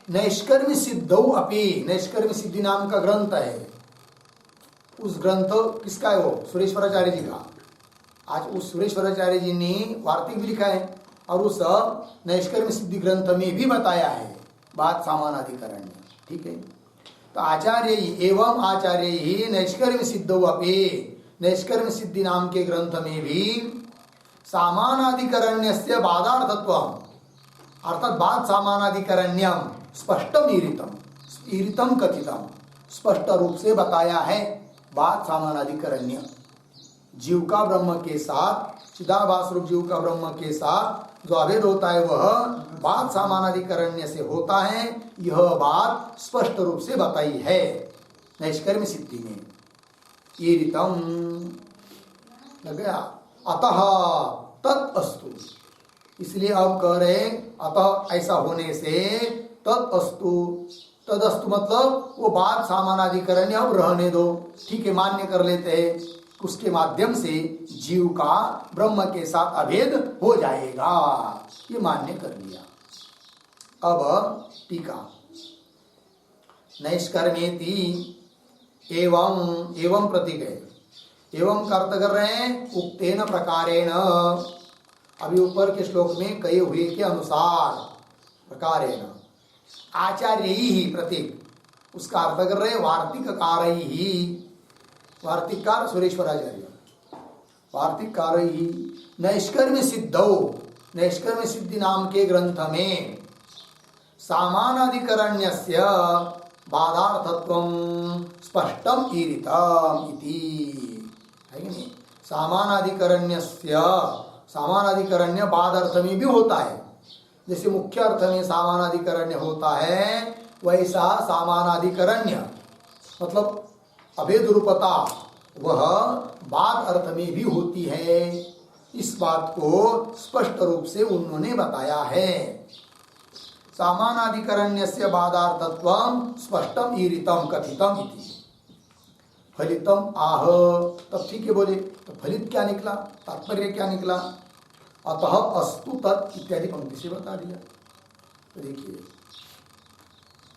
नैष्कर्म्य सिद्धौ अपि, नैष्कर्म्य सिद्धि नाम का ग्रंथ है। उस ग्रंथ किसका है? वो सुरेश्वराचार्य जी का। आज उस सुरेश्वराचार्य जी ने वार्तिक भी लिखा है और उस नैष्कर्म्य सिद्धि ग्रंथ में भी बताया है बात सामानाधिकरण्य, ठीक है। तो आचार्य एवं आचार्य नैष्कर्म्य सिद्धौ अपि, नैष्कर्म्य सिद्धि नाम के ग्रंथ में भी सामानाधिकरण्यस्य बाधार्थत्व अर्थात बात सामानाधिकरण्यम स्पष्टम ईरितम कथितम, स्पष्ट रूप से बताया है बात सामानाधिकरण्य। जीव का ब्रह्म के साथ, चिदाभास रूप जीव का ब्रह्म के साथ जो अभेद होता है वह बात सामानाधिकरण्य से होता है। यह बात स्पष्ट रूप से बताई है नैष्कर्म्य सिद्धि में। ईरितम लग गया। अतः तत् अस्तु, इसलिए अब कह रहे अतः ऐसा होने से तत् अस्तु, तदस्तु मतलब वो बात सामानाधिकरण्य अब रहने दो, ठीक है, मान्य कर लेते हैं। उसके माध्यम से जीव का ब्रह्म के साथ अभेद हो जाएगा, ये मान्य कर लिया। अब टीका, नैष्कर्मेति एवं प्रतीक है। एवं का अर्थ कर रहे हैं उक्तेन प्रकारेण, अभी ऊपर के श्लोक में कहे हुए के अनुसार प्रकारेण आचार्य ही प्रतीक, उसका अर्थ कर रहे वार्तिककार ही, वार्तिककार सुरेश्वराचार्य, वार्तिककार ही नैष्कर्म्य सिद्धौ, नैष्कर्म्य सिद्धि नाम के ग्रंथ में सामानाधिकरण्यस्य बाधार्थत्वं स्पष्टम ईरितम इति, है कि नहीं। सामानाधिकरण्यस्य, सामानाधिकरण्य बाद अर्थ में भी होता है, जैसे मुख्य अर्थ में सामानाधिकरण्य होता है वैसा सामानाधिकरण्य मतलब अभेद रूपता वह बाद अर्थ में भी होती है। इस बात को स्पष्ट रूप से उन्होंने बताया है। सामानाधिकरण्यस्य बाधार्थत्वं स्पष्टम ईरितम कथितम इति। फलितम आह, तब ठीक है बोले, तो फलित क्या निकला, तात्पर्य क्या निकला? अतः अस्तु तत् इत्यादि पंक्ति से बता दिया। तो देखिए,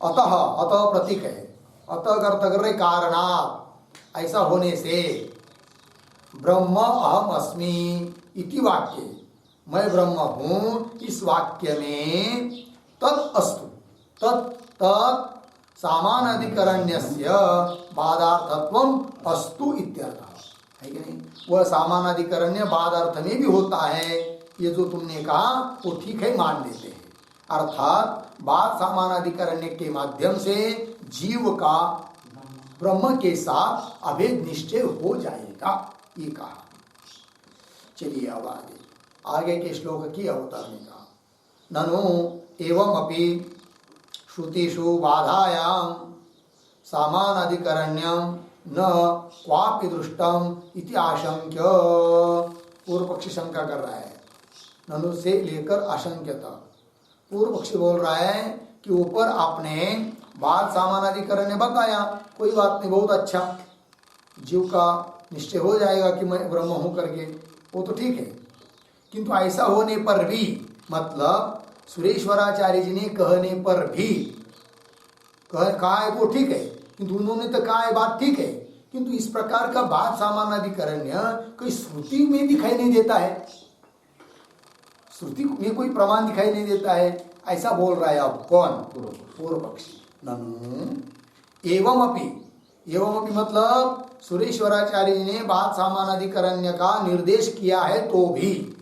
अतः, अतः प्रतीक है, अतः का अर्थ कर रहे कारणात्, ऐसा होने से ब्रह्म अहम अस्मि इति वाक्य, मैं ब्रह्म हूँ, इस वाक्य में तत् अस्तु, तत् सामानाधिकरण्यस्य बाधार्थत्वम अस्तु इत्यर्थः, है कि नहीं। वह सामानाधिकरण्य बाधार्थ में भी होता है, ये जो तुमने कहा वो ठीक है, मान लेते हैं। अर्थात बाद सामानाधिकरण्य के माध्यम से जीव का ब्रह्म के साथ अभेद निश्चय हो जाएगा, ये कहा। चलिए अब आगे आगे के श्लोक की अवतरणिका। ननु एवं अपि श्रुतिषु बाधायां सामानाधिकरण्यं न क्वापि दृष्टम इति आशंक्य। पूर्व पक्षी शंका कर रहा है, ननु से लेकर आशंक्य तक। पूर्व पक्षी बोल रहा है कि ऊपर आपने बात सामानाधिकरण्य बताया, कोई बात नहीं, बहुत अच्छा, जीव का निश्चय हो जाएगा कि मैं ब्रह्म हूं करके, वो तो ठीक है। किंतु ऐसा होने पर भी, मतलब सुरेश्वराचार्य जी ने कहने पर भी कहा है वो ठीक है, किंतु उन्होंने तो कहा है बात ठीक है, किंतु इस प्रकार का बात सामानाधिकरण्य कोई श्रुति में दिखाई नहीं देता है, श्रुति में कोई प्रमाण दिखाई नहीं देता है, ऐसा बोल रहा है। अब कौन? पूर्व पक्षी। ननु एवं अपि मतलब सुरेश्वराचार्य जी ने बात सामानाधिकरण्य का निर्देश किया है, तो भी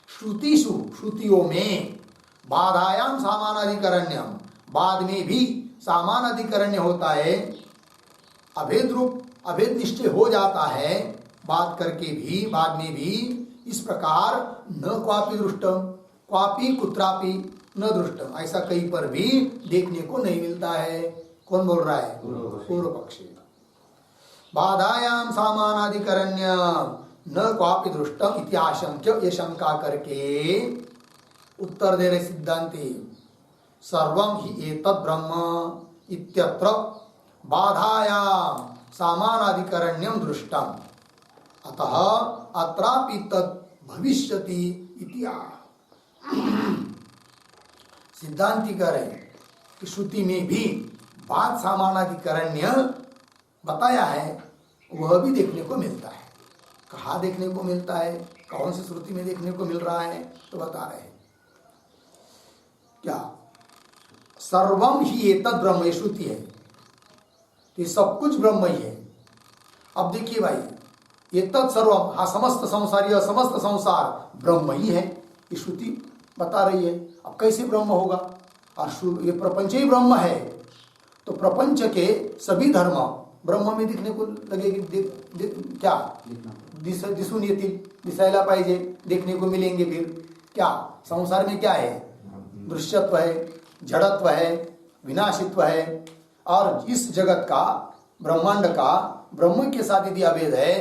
श्रुतियों में बाधायाम सामानाधिकरण्यम, बाद में भी सामानाधिकरण्य होता है, अभेद रूप अभेद निश्चय हो जाता है, बात करके भी बाद में भी इस प्रकार न क्वापि दृष्टम, क्वापि कुत्रापि न दृष्टम, ऐसा कहीं पर भी देखने को नहीं मिलता है। कौन बोल रहा है? पूर्व पक्षी। बाधायाम सामानाधिकरण्य न क्वापि दृष्टम इति आशंक्य, ये शंका करके उत्तर दे रहे सिद्धांती, सर्वं हि एतद् ब्रह्म इत्यत्र बाधायाम सामानाधिकरण्यम दृष्टम, अतः अत्रापि तत् भविष्यति इति सिद्धांति कह रहे कि श्रुति में भी बात सामानाधिकरण्य बताया है, वह भी देखने को मिलता है। कहाँ देखने को मिलता है, कौन सी श्रुति में देखने को मिल रहा है, तो बता रहे हैं क्या, सर्वम ही एतद् ब्रह्म, ये श्रुति है, ये सब कुछ ब्रह्म ही है। अब देखिए भाई, एतद् सर्वम, हाँ समस्त संसार, यह समस्त संसार ब्रह्म ही है, ये श्रुति बता रही है। अब कैसे ब्रह्म होगा? और ये प्रपंच ही ब्रह्म है, तो प्रपंच के सभी धर्म ब्रह्म में दिखने को लगेगी, क्या दिसून येतील, दिसायला पाहिजे, देखने को मिलेंगे। फिर क्या संसार में क्या है? दृश्यत्व है, जड़त्व है, विनाशित्व है, और इस जगत का, ब्रह्मांड का ब्रह्म के साथ यदि अभेद है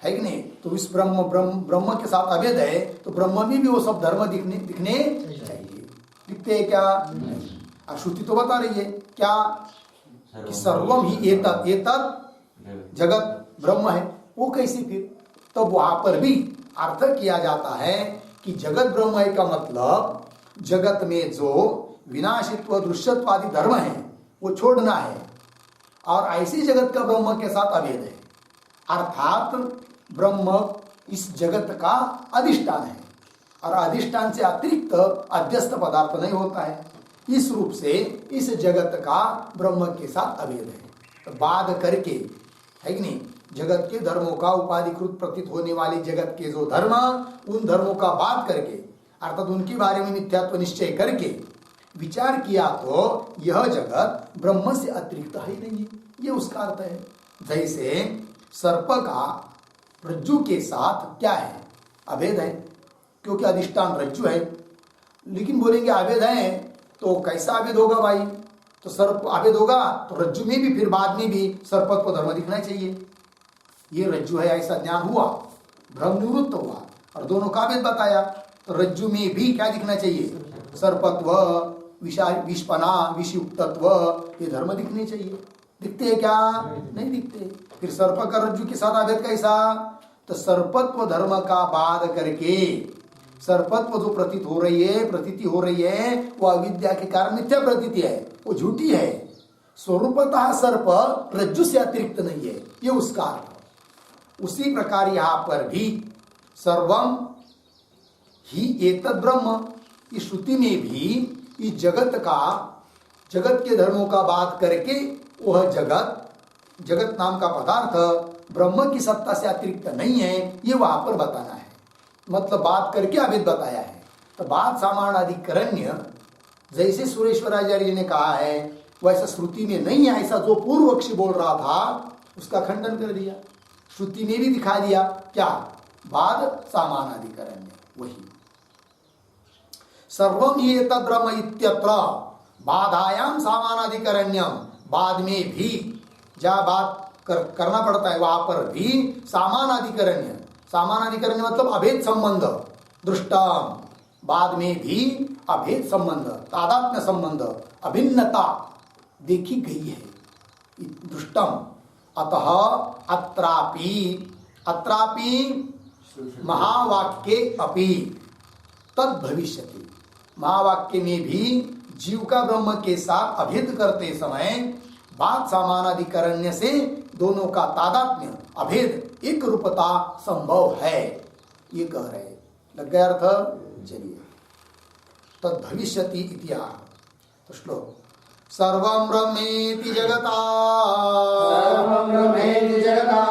कि नहीं, तो इस ब्रह्म के साथ अभेद है, तो ब्रह्म में भी वो सब धर्म दिखने चाहिए। दिखते हैं क्या? और श्रुति तो बता रही है क्या, कि सर्वम ही एतत् जगत ब्रह्म है। वो कैसे फिर? तो वहां पर भी अर्थ किया जाता है कि जगत ब्रह्म है का मतलब जगत में जो विनाशित्व दृश्यत्व आदि धर्म है वो छोड़ना है, और ऐसी जगत का ब्रह्म के साथ अभेद है, अर्थात ब्रह्म इस जगत का अधिष्ठान है, और अधिष्ठान से अतिरिक्त अध्यस्त पदार्थ नहीं होता है। इस रूप से इस जगत का ब्रह्म के साथ अभेद है। तो बाद करके है कि नहीं, जगत के धर्मों का उपाधिकृत प्रतीत होने वाली जगत के जो धर्म, उन धर्मों का बात करके, अर्थात उनके बारे में मिथ्यात्व निश्चय करके विचार किया, तो यह जगत ब्रह्म से अतिरिक्त ही नहीं है, ये उसका अर्थ है। जैसे सर्प का रज्जु के साथ क्या है? अभेद है, क्योंकि अधिष्ठान रज्जु है। लेकिन बोलेंगे अभेद है, तो कैसा अभेद होगा भाई? तो सर्प अभेद होगा तो रज्जु में भी फिर बाद में भी सर्पत्व धर्म दिखना चाहिए। ये रज्जु है ऐसा ज्ञान हुआ, भ्रम निवृत्त हुआ, और दोनों का अभेद बताया, तो रज्जु में भी क्या दिखना चाहिए? सर्पत्व, विषपना, विषयुक्तत्व, ये धर्म दिखने चाहिए। दिखते हैं क्या? नहीं दिखते। फिर सर्प का रज्जु के साथ अभेद कैसा? तो सर्पत्व धर्म का बाद करके सर्पत्व जो प्रतीत हो रही है, प्रतीति हो रही है, वो अविद्या के कारण मिथ्या प्रतीति है, वो झूठी है। स्वरूपतः सर्प रज्जु से अतिरिक्त नहीं है, ये उसका अर्थ। उसी प्रकार यहां पर भी सर्वम ही एतद् ब्रह्म, इस श्रुति में भी इस जगत के धर्मों का बात करके वह जगत नाम का पदार्थ ब्रह्म की सत्ता से अतिरिक्त नहीं है, ये वहां पर बताना है। मतलब बात करके अभेद बताया है। तो बात सामानाधिकरण्य जैसे सुरेश्वराचार्य जी ने कहा है, वैसा श्रुति में नहीं है, ऐसा जो पूर्व पक्षी बोल रहा था उसका खंडन कर दिया। श्रुति में भी दिखा दिया क्या? बाद सामानाधिकरण्य, वही सर्वम ही एतद् ब्रह्म इत्यत्र बाधायाम सामानाधिकरण्यम, बाद में भी जहाँ बात करना पड़ता है वहां पर भी सामानाधिकरण्य, सामानाधिकरण्य मतलब अभेद संबंध, दृष्टम बाद में भी अभेद संबंध, तादात्म्य संबंध, अभिन्नता देखी गई है, दृष्टम। अतः अत्रापि, अत्रापि महावाक्ये अपि तद भविष्यति, महावाक्य में भी जीव का ब्रह्म के साथ अभेद करते समय बात समानाधिकरण्य से दोनों का तादात्म्य, अभेद, एक रूपता संभव है, ये कह रहे। लग गया अर्थ? चलिए, तद भविष्यति इत्याह। तो श्लोक सर्वं ब्रह्मेति जगता, सर्वं ब्रह्मेति जगता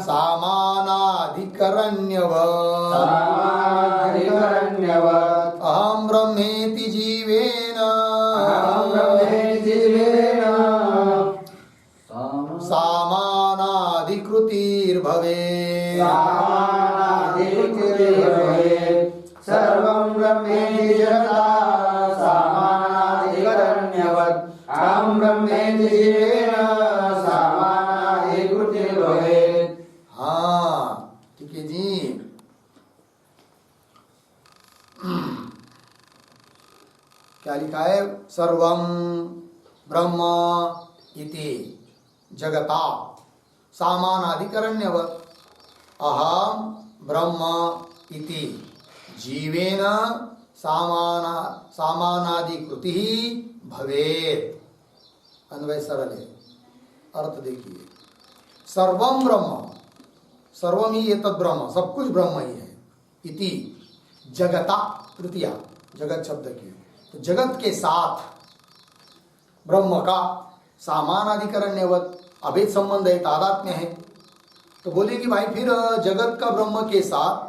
सामानाधिकरण्यवत्, सामानाधिकरण्यवत् अहं ब्रह्मेति जीवेन, अहं ब्रह्मेति जीवेन सामानाधिकृतिर्भवेत्, सामानाधिकृतिर्भवेत्। सर्वं ब्रह्मेति जगता सामानाधिकरण्यवत्, अहं ब्रह्मेति जीवेन सामानाधिकृतिर्भवेत्। हाँ ठीक है जी। क्या लिखा है? सर्वम ब्रह्म इति जगता सामानाधिकरण्यवत्, अहम ब्रह्म इति जीवेन सामानाधिकृति भवेत्। अन्वय सरल है, अर्थ देखिए। सर्वम ब्रह्म, सर्वम ही एतद् ब्रह्म, सब कुछ ब्रह्म ही है। इति जगता, तृतीया जगत शब्द की, तो जगत के साथ ब्रह्म का सामानाधिकरण्यवत अभेद संबंध है, तादात्म्य है। तो बोले कि भाई फिर जगत का ब्रह्म के साथ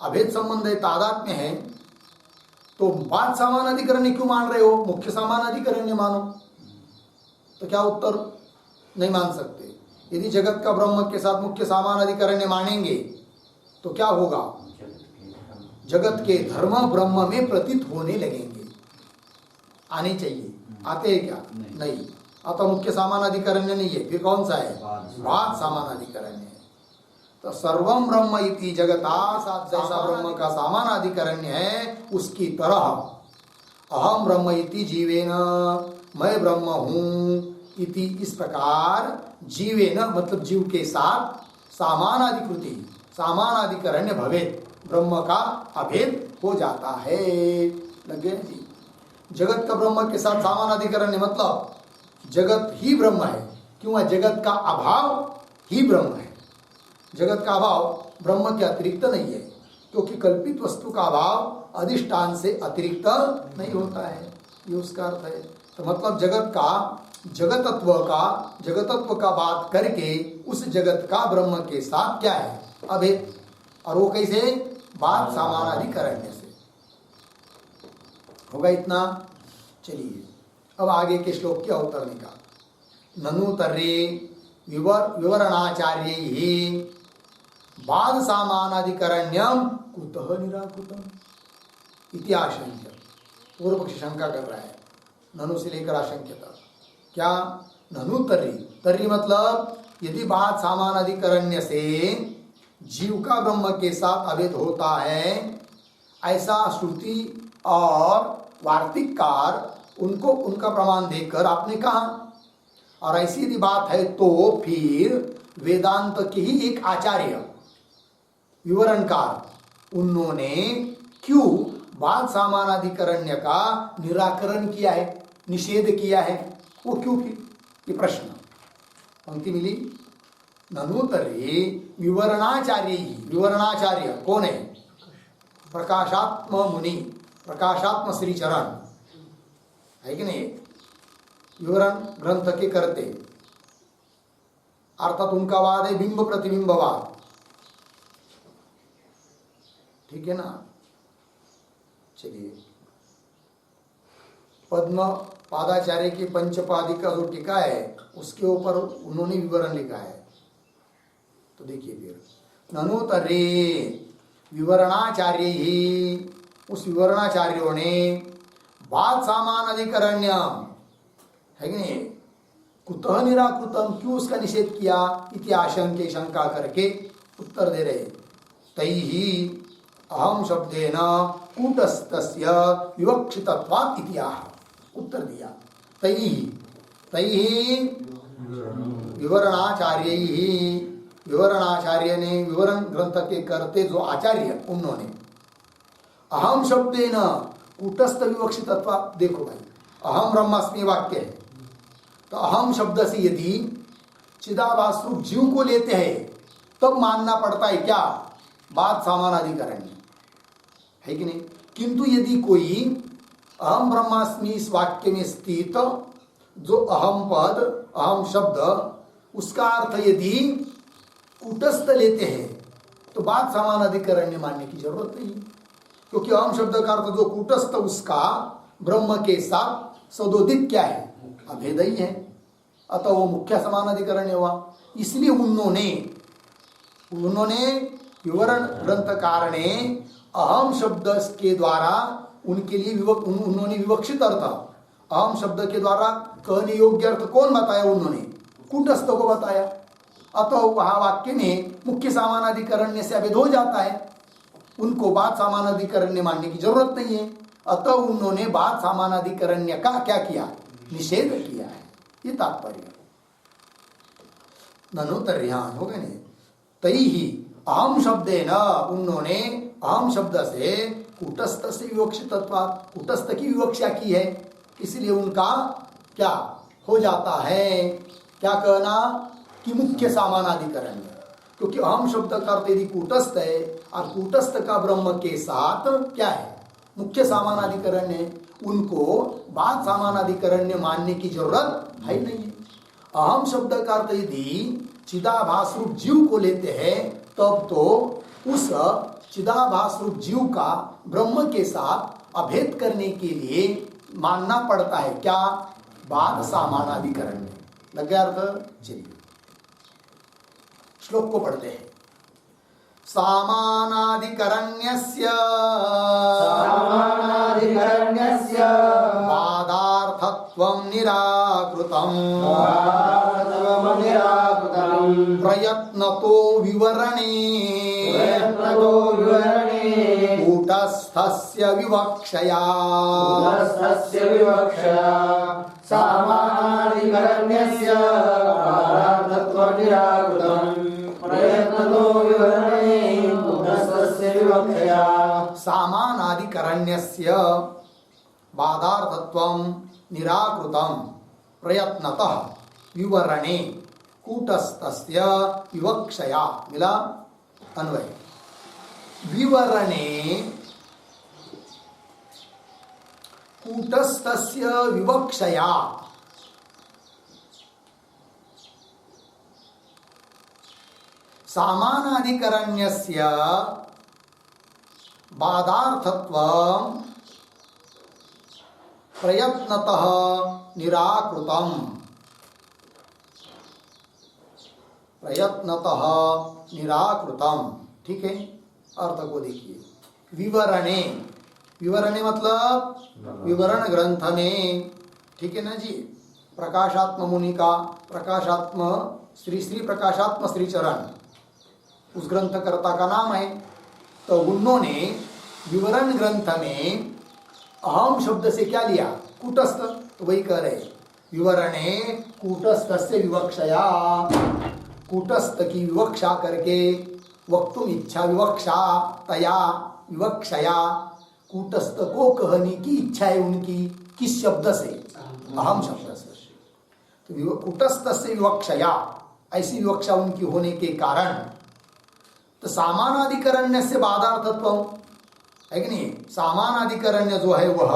अभेद संबंध है, तादात्म्य है, तो बात सामानाधिकरण्य क्यों मान रहे हो? मुख्य सामानाधिकरण्य मानो। तो क्या उत्तर? नहीं मान सकते। यदि जगत का ब्रह्म के साथ मुख्य सामानाधिकरण्य मानेंगे तो क्या होगा? जगत के धर्म ब्रह्म में प्रतीत होने लगेंगे। आने चाहिए, आते हैं क्या? नहीं। अतः मुख्य सामानाधिकरण्य नहीं है, फिर कौन सा है? बात सामानाधिकरण्य है। तो सर्वम ब्रह्म इति जगता, साथ जैसा ब्रह्म का सामानाधिकरण्य है उसकी तरह अहम ब्रह्म इति जीवेन, मैं ब्रह्म हूँ, इति इस प्रकार जीवेन मतलब जीव के साथ सामानाधिकृति, सामानाधिकरण्य भवेत्, ब्रह्म का अभेद हो जाता है। लग गया जी? जगत का ब्रह्म के साथ सामानाधिकरण्य मतलब जगत ही ब्रह्म है। क्यों? जगत का अभाव ही ब्रह्म है। जगत का अभाव ब्रह्म के अतिरिक्त नहीं है, क्योंकि कल्पित वस्तु का अभाव अधिष्ठान से अतिरिक्त नहीं होता है, ये उसका अर्थ है। तो मतलब जगत का, जगतत्व का बात करके उस जगत का ब्रह्म के साथ क्या है? अभेद। और वो कैसे? बात सामानाधिकरण्य से होगा। इतना चलिए, अब आगे के श्लोक के अवतरणी का। ननु तर्रे विवरणाचार्य ही बाद सामानाधिकरण्यम कुतः निराकृतम इति आशंक्य। पूर्व पक्षी शंका कर रहा है, ननु से लेकर आशंक्य तक। क्या? ननु तर्री, तर्री मतलब यदि बात सामानाधिकरण्य से जीव का ब्रह्म के साथ अभेद होता है, ऐसा श्रुति और वार्तिककार उनको उनका प्रमाण देकर आपने कहा, और ऐसी यदि बात है तो फिर वेदांत के ही एक आचार्य विवरणकार उन्होंने क्यों बात सामानाधिकरण्य का निराकरण किया है, निषेध किया है? वो क्यों? फिर ये प्रश्न, पंक्ति मिली। ननु तर्हि विवरणाचार्य ही, विवरणाचार्य कौन है? प्रकाशात्म मुनि, प्रकाशात्म श्रीचरण है कि नहीं? विवरण ग्रंथ के करते, अर्थात उनका वाद है बिंब प्रतिबिंबवाद, ठीक है ना? चलिए, पद्म पादाचार्य की पंचपादिका जो टीका है उसके ऊपर उन्होंने विवरण लिखा है। तो देखिए फिर, ननु तर्हि विवरणाचार्य ही, उस विवरणाचार्यों ने बात सामान अधिकरण्य है कि नहीं, कुतः निराकृतम, क्यों उसका निषेध किया, इति आशंके, शंका करके उत्तर दे रहे। तैहि अहम शब्देन कूटस्थस्य विवक्षितत्वात् इति आह, उत्तर दिया। तैहि विवरणाचार्य ही, विवरणाचार्य ने, विवरण ग्रंथ के करते जो आचार्य, उन्होंने अहम शब्देन कूटस्थ विवक्षितत्वात्, देखो भाई अहम ब्रह्मास्मि वाक्य है, तो अहम शब्द से यदि चिदाभास रूप जीव को लेते हैं तब मानना पड़ता है क्या, बात सामानाधिकरण है कि नहीं। किंतु यदि कोई अहम ब्रह्मास्मि इस वाक्य में स्थित जो अहम पद, अहम शब्द, उसका अर्थ यदि कूटस्थ लेते हैं तो बात सामानाधिकरण मानने की जरूरत नहीं, क्योंकि अहम शब्द का अर्थ जो कूटस्थ, उसका ब्रह्म के साथ सदोदित क्या है, अभेद ही है, अतः वो मुख्य समानाधिकरण हुआ। इसलिए उन्होंने विवरण ग्रंथकार ने अहम शब्द के द्वारा उनके लिए उन्होंने विवक्षित अर्थ, अहम शब्द के द्वारा कहने योग्य अर्थ कौन बताया, उन्होंने कूटस्थ को बताया। अतः वह वाक्य में मुख्य सामानाधिकरण्य से अभेद हो जाता है, उनको बात सामानाधिकरण्य मानने की जरूरत नहीं है। अतः उन्होंने बात सामानाधिकरण्य का क्या किया, निषेध किया है, ये तात्पर्य। ननुतर्यान हो गए नहीं। तैहि अहम शब्देन, उन्होंने अहम शब्द से कूटस्थ से विवक्षितत्वात्, कूटस्थ की विवक्षा की है, इसलिए उनका क्या हो जाता है, क्या कहना कि मुख्य सामानाधिकरण, क्योंकि अहम शब्द का अर्थ यदि कूटस्थ है और कूटस्थ का ब्रह्म के साथ क्या है, मुख्य सामानाधिकरण है, उनको बात सामानाधिकरण मानने की जरूरत है नहीं है। अहम शब्द का अर्थ यदि चिदाभास रूप जीव को लेते हैं तब तो उस चिदाभास रूप जीव का ब्रह्म के साथ अभेद करने के लिए मानना पड़ता है क्या, बात सामानाधिकरण। लग गया अर्थ। चलिए श्लोक को पढ़ते हैं। सामानाधिकरण्यस्य बाधार्थत्वं निराकृतम् प्रयत्नतो विवरणे कूटस्थस्य विवक्षया सामानाधिकरण्यस्य बाधार्थत्वं निराकृतम् प्रयत्नतो विवरणे कूटस्थस्य विवक्षया। सामानाधिकरण्यस्य बाधार्थत्वं निराकृतं प्रयत्नतः विवरणे कूटस्थस्य विवक्षया। मिला अन्वय। विवरणे कूटस्थस्य विवक्षया, सामानाधिकरण्यस्य बाधार्थत्वं प्रयत्नतः निराकृतम्, प्रयत्नतः निराकृतम्। ठीक है, अर्थ को देखिए। विवरणे, विवरणे मतलब विवरण ग्रंथ में, ठीक है ना जी। प्रकाशात्म मुनि का, प्रकाशात्म श्री श्री प्रकाशात्म श्री चरण उस ग्रंथकर्ता का नाम है। तो उन्होंने विवरण ग्रंथ में अहम शब्द से क्या लिया, कूटस्थ। तो वही कह रहे विवरणे कूटस्थ से विवक्षया, कूटस्थ की विवक्षा करके, वक्तुम इच्छा विवक्षा तया विवक्षया, कूटस्थ को कहने की इच्छा है उनकी, किस शब्द से, अहम शब्द से। तो कूटस्थ से विवक्षया, ऐसी विवक्षा उनकी होने के कारण, तो सामानाधिकरण्य से बाधार्थत्व है कि नहीं। सामानाधिकरण्य जो है वह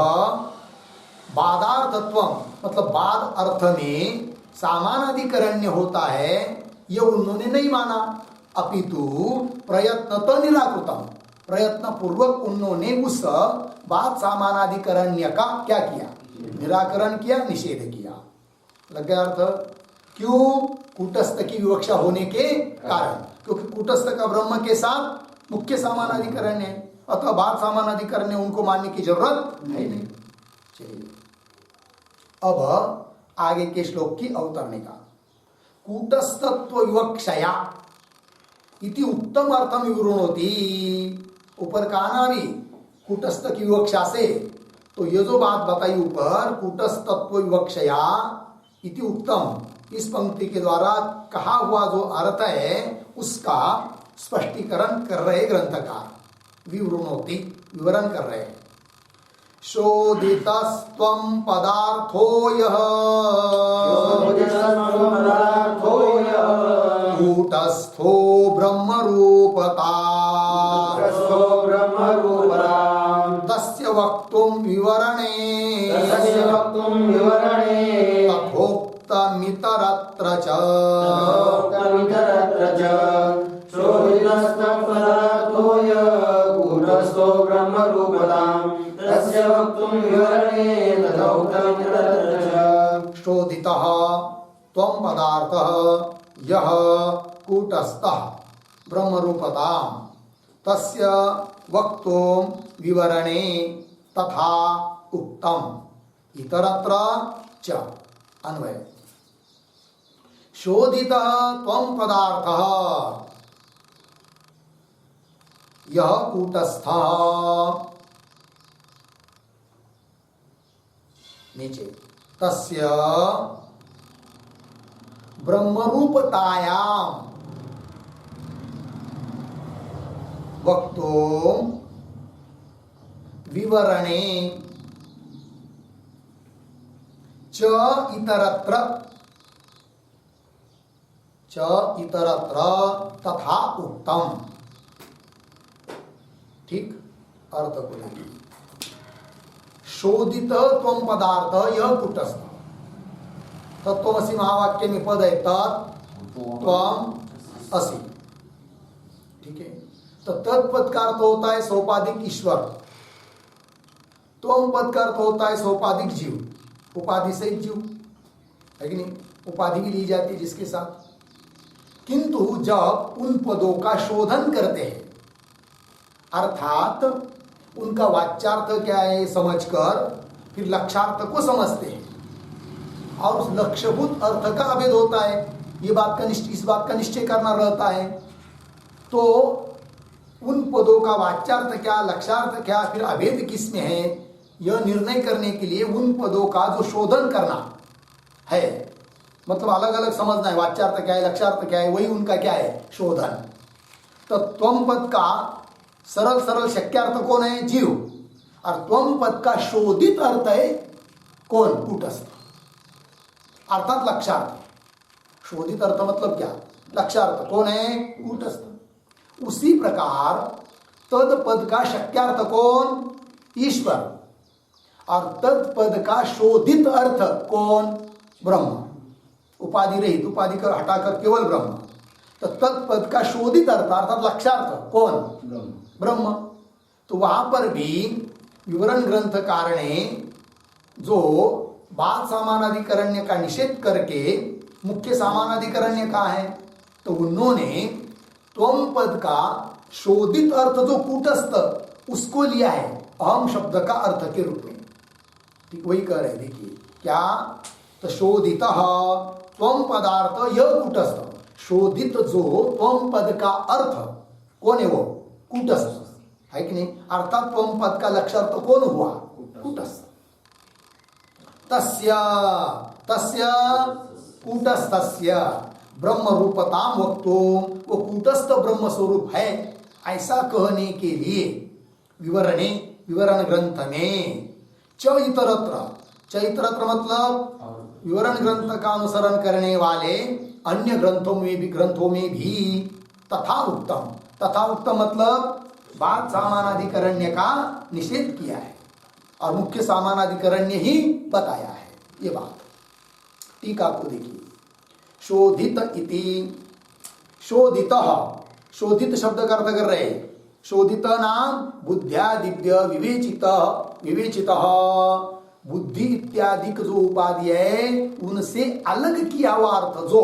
बाधार्थत्व मतलब बाद अर्थ में सामानाधिकरण्य होता है, ये उन्होंने नहीं माना। अपितु प्रयत्न तो निराकृतम, प्रयत्न पूर्वक उन्होंने उस बात सामानाधिकरण्य का क्या किया, निराकरण किया, निषेध किया। लग गया अर्थ। क्यों, कूटस्थ की विवक्षा होने के कारण, क्योंकि कूटस्थ का ब्रह्म के साथ मुख्य सामानाधिकरण्य है, अतः बाद सामानाधिकरण्य उनको मानने की जरूरत है नहीं। चलिए अब आगे के श्लोक की अवतरणिका। कूटस्थत्व विवक्षया इति उत्तम अर्थम विवृणोति। ऊपर कहा ना अभी कूटस्थ की विवक्षा से, तो ये जो बात बताई ऊपर कूटस्थत्व विवक्षया इति उत्तम, इस पंक्ति के द्वारा कहा हुआ जो अर्थ है उसका स्पष्टीकरण कर रहे ग्रंथकार, विवृणोति विवरण कर रहे। शोधितस्त्वं पदार्थो यः कूटस्थो ब्रह्मरूपता तस्य वक्तुं विवरणे तथोक्तमितरत्र च शोधितः त्वं पदार्थः यः कूटस्थः ब्रह्मरूपतां तस्य वक्तुं विवरणे तथा उक्तम् इतरत्र च। अन्वय। शोधितः त्वं पदार्थः यः कूटस्थः, नीचे तस्य ब्रह्मरूपतायां वक्तुं विवरणे च इतरत्र तथा उत्तम। ठीक, अर्थ को देखिए। शोधित त्वं पदार्थ यह कूटस्थ, तत्त्वमसि महावाक्य में पद है तत्त्वम असि। ठीक है, तो तत्पद का अर्थ होता है सोपाधिक ईश्वर, त्वम पद का अर्थ होता है सोपाधिक जीव, उपाधि से जीव है कि नहीं, उपाधि भी ली जाती है जिसके साथ। किंतु जब उन पदों का शोधन करते हैं, अर्थात उनका वाच्यार्थ क्या है समझकर फिर लक्ष्यार्थ को समझते हैं और उस लक्ष्यभूत अर्थ का अभेद होता है, ये बात का इस बात का निश्चय करना रहता है। तो उन पदों का वाच्यार्थ क्या, लक्ष्यार्थ क्या, फिर अभेद किस में है, यह निर्णय करने के लिए उन पदों का जो शोधन करना है, मतलब अलग अलग समझना है, वाच्यार्थ क्या है, लक्ष्यार्थ क्या है, वही उनका क्या है शोधन। तो त्वम पद का सरल सरल शक्यार्थ कौन है, जीव, और त्वम पद का शोधित अर्थ है कौन, कूटस्थ, अर्थात लक्ष्यार्थ। शोधित अर्थ मतलब क्या, लक्ष्यार्थ कौन है, कूटस्थ। उसी प्रकार तद पद का शक्यार्थ कौन, ईश्वर, और तद पद का शोधित अर्थ कौन, ब्रह्म, उपाधि रहित, उपाधि कर हटाकर केवल ब्रह्म। तो तत्पद का शोधित अर्थ अर्थात लक्ष्यार्थ कौन, ब्रह्म। तो वहां पर भी विवरण ग्रंथकार ने जो बाद सामानाधिकरण्य का निषेध करके मुख्य सामानाधिकरण्य का है, तो उन्होंने त्वम पद का शोधित अर्थ जो कूटस्थ उसको लिया है अहम शब्द का अर्थ के रूप में। ठीक वही कह रहे, देखिए क्या, तो शोधितः त्वम पदार्थ यह कूटस्थ, शोधित जो त्वम पद का अर्थ कौन है, वो कूटस्थ है कि नहीं, अर्थात त्वम पद का लक्ष्यार्थ कौन हुआ, कूटस्थ। तस्य तस्य कूटस्थस्य ब्रह्म रूपताम वक्तुं, वो कूटस्थ ब्रह्म स्वरूप है ऐसा कहने के लिए विवरणे, विवरण ग्रंथ में च इतरत्र मतलब विवरण ग्रंथ का अनुसरण करने वाले अन्य ग्रंथों में भी तथा उत्तम मतलब बाद सामानाधिकरण्य का निषेध किया है और मुख्य सामानाधिकरण्य ही बताया है ये बात। टीका को देखिए, शोधित इति, शोधित शब्द का अर्थ कर रहे, शोधित नाम बुद्ध्या दिव्य विवेचित बुद्धि इत्यादि जो उपाधि है उनसे अलग किया हुआ अर्थ जो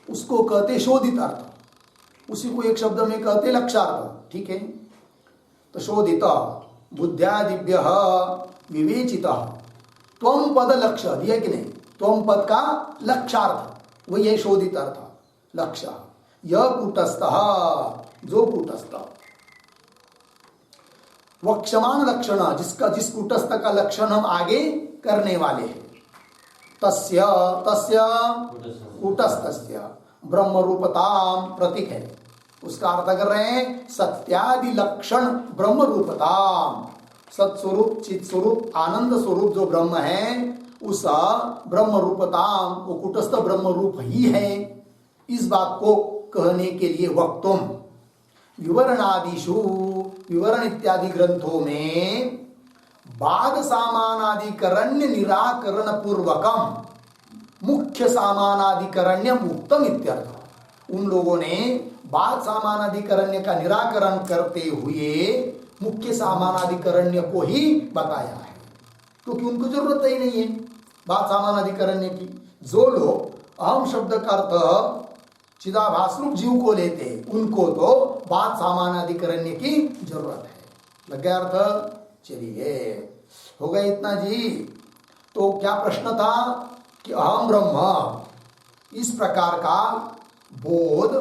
उसको कहते शोधित अर्थ। उसी को एक शब्द में कहते लक्षार्थ, ठीक है। तो शोधित बुद्ध्यादिभ्य विवेचित त्वम पद लक्ष्य दिया कि नहीं, त्वम पद का लक्षार्थ वही है शोधित अर्थ लक्ष्य। यह कूटस्थ, जो कूटस्थ वक्षमान लक्षण, जिस कूटस्थ का लक्षण हम आगे करने वाले हैं, तस्य तस्य कूटस्थस्य ब्रह्म रूपताम प्रतीक है, उसका अर्थ कर रहे हैं सत्यादि लक्षण ब्रह्म रूपताम, सत्स्वरूप चित स्वरूप आनंद स्वरूप जो ब्रह्म है उस ब्रह्म रूपताम वो कूटस्थ ब्रह्म रूप ही है। इस बात को कहने के लिए वक्तुम विवरणादिषु, विवरण इत्यादि ग्रंथों में बाद सामानाधिकरण्य निराकरण पूर्वकम मुख्य सामानाधिकरण्य मुक्तम इत्यर्थ। उन लोगों ने बाद सामानाधिकरण्य का निराकरण करते हुए मुख्य सामानाधिकरण्य को ही बताया है, क्योंकि उनको जरूरत ही नहीं है बाद सामानाधिकरण्य की। जो लोग अहम शब्द का अर्थ चिदाभास रूप जीव को लेते उनको तो बाद सामानाधिकरण्य की जरूरत है। लग गया अर्थ? चलिए हो गया इतना जी। तो क्या प्रश्न था कि अहम ब्रह्म इस प्रकार का बोध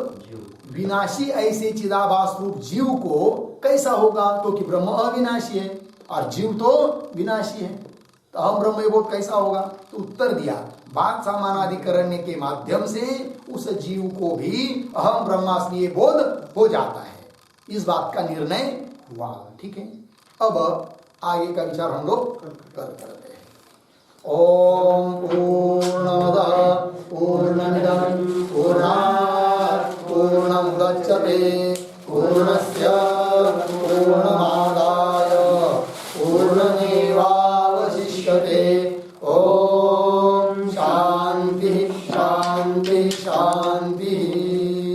विनाशी ऐसे चिदाभास रूप जीव को कैसा होगा, क्योंकि ब्रह्म अविनाशी है और जीव तो विनाशी है, तो अहम ब्रह्म ये बोध कैसा होगा। तो उत्तर दिया बाद सामानाधिकरण्य के माध्यम से उस जीव को भी अहम ब्रह्मास्मि बोध हो जाता है। इस बात का निर्णय हुआ, ठीक है। अब आगे का विचार हम लोग करते हैं। ओम पूर्णमदः पूर्णमिदं पूर्णात् पूर्णमुदच्यते पूर्णस्य पूर्णमादाय पूर्णमेवावशिष्यते। ओम शांति शांति शांति।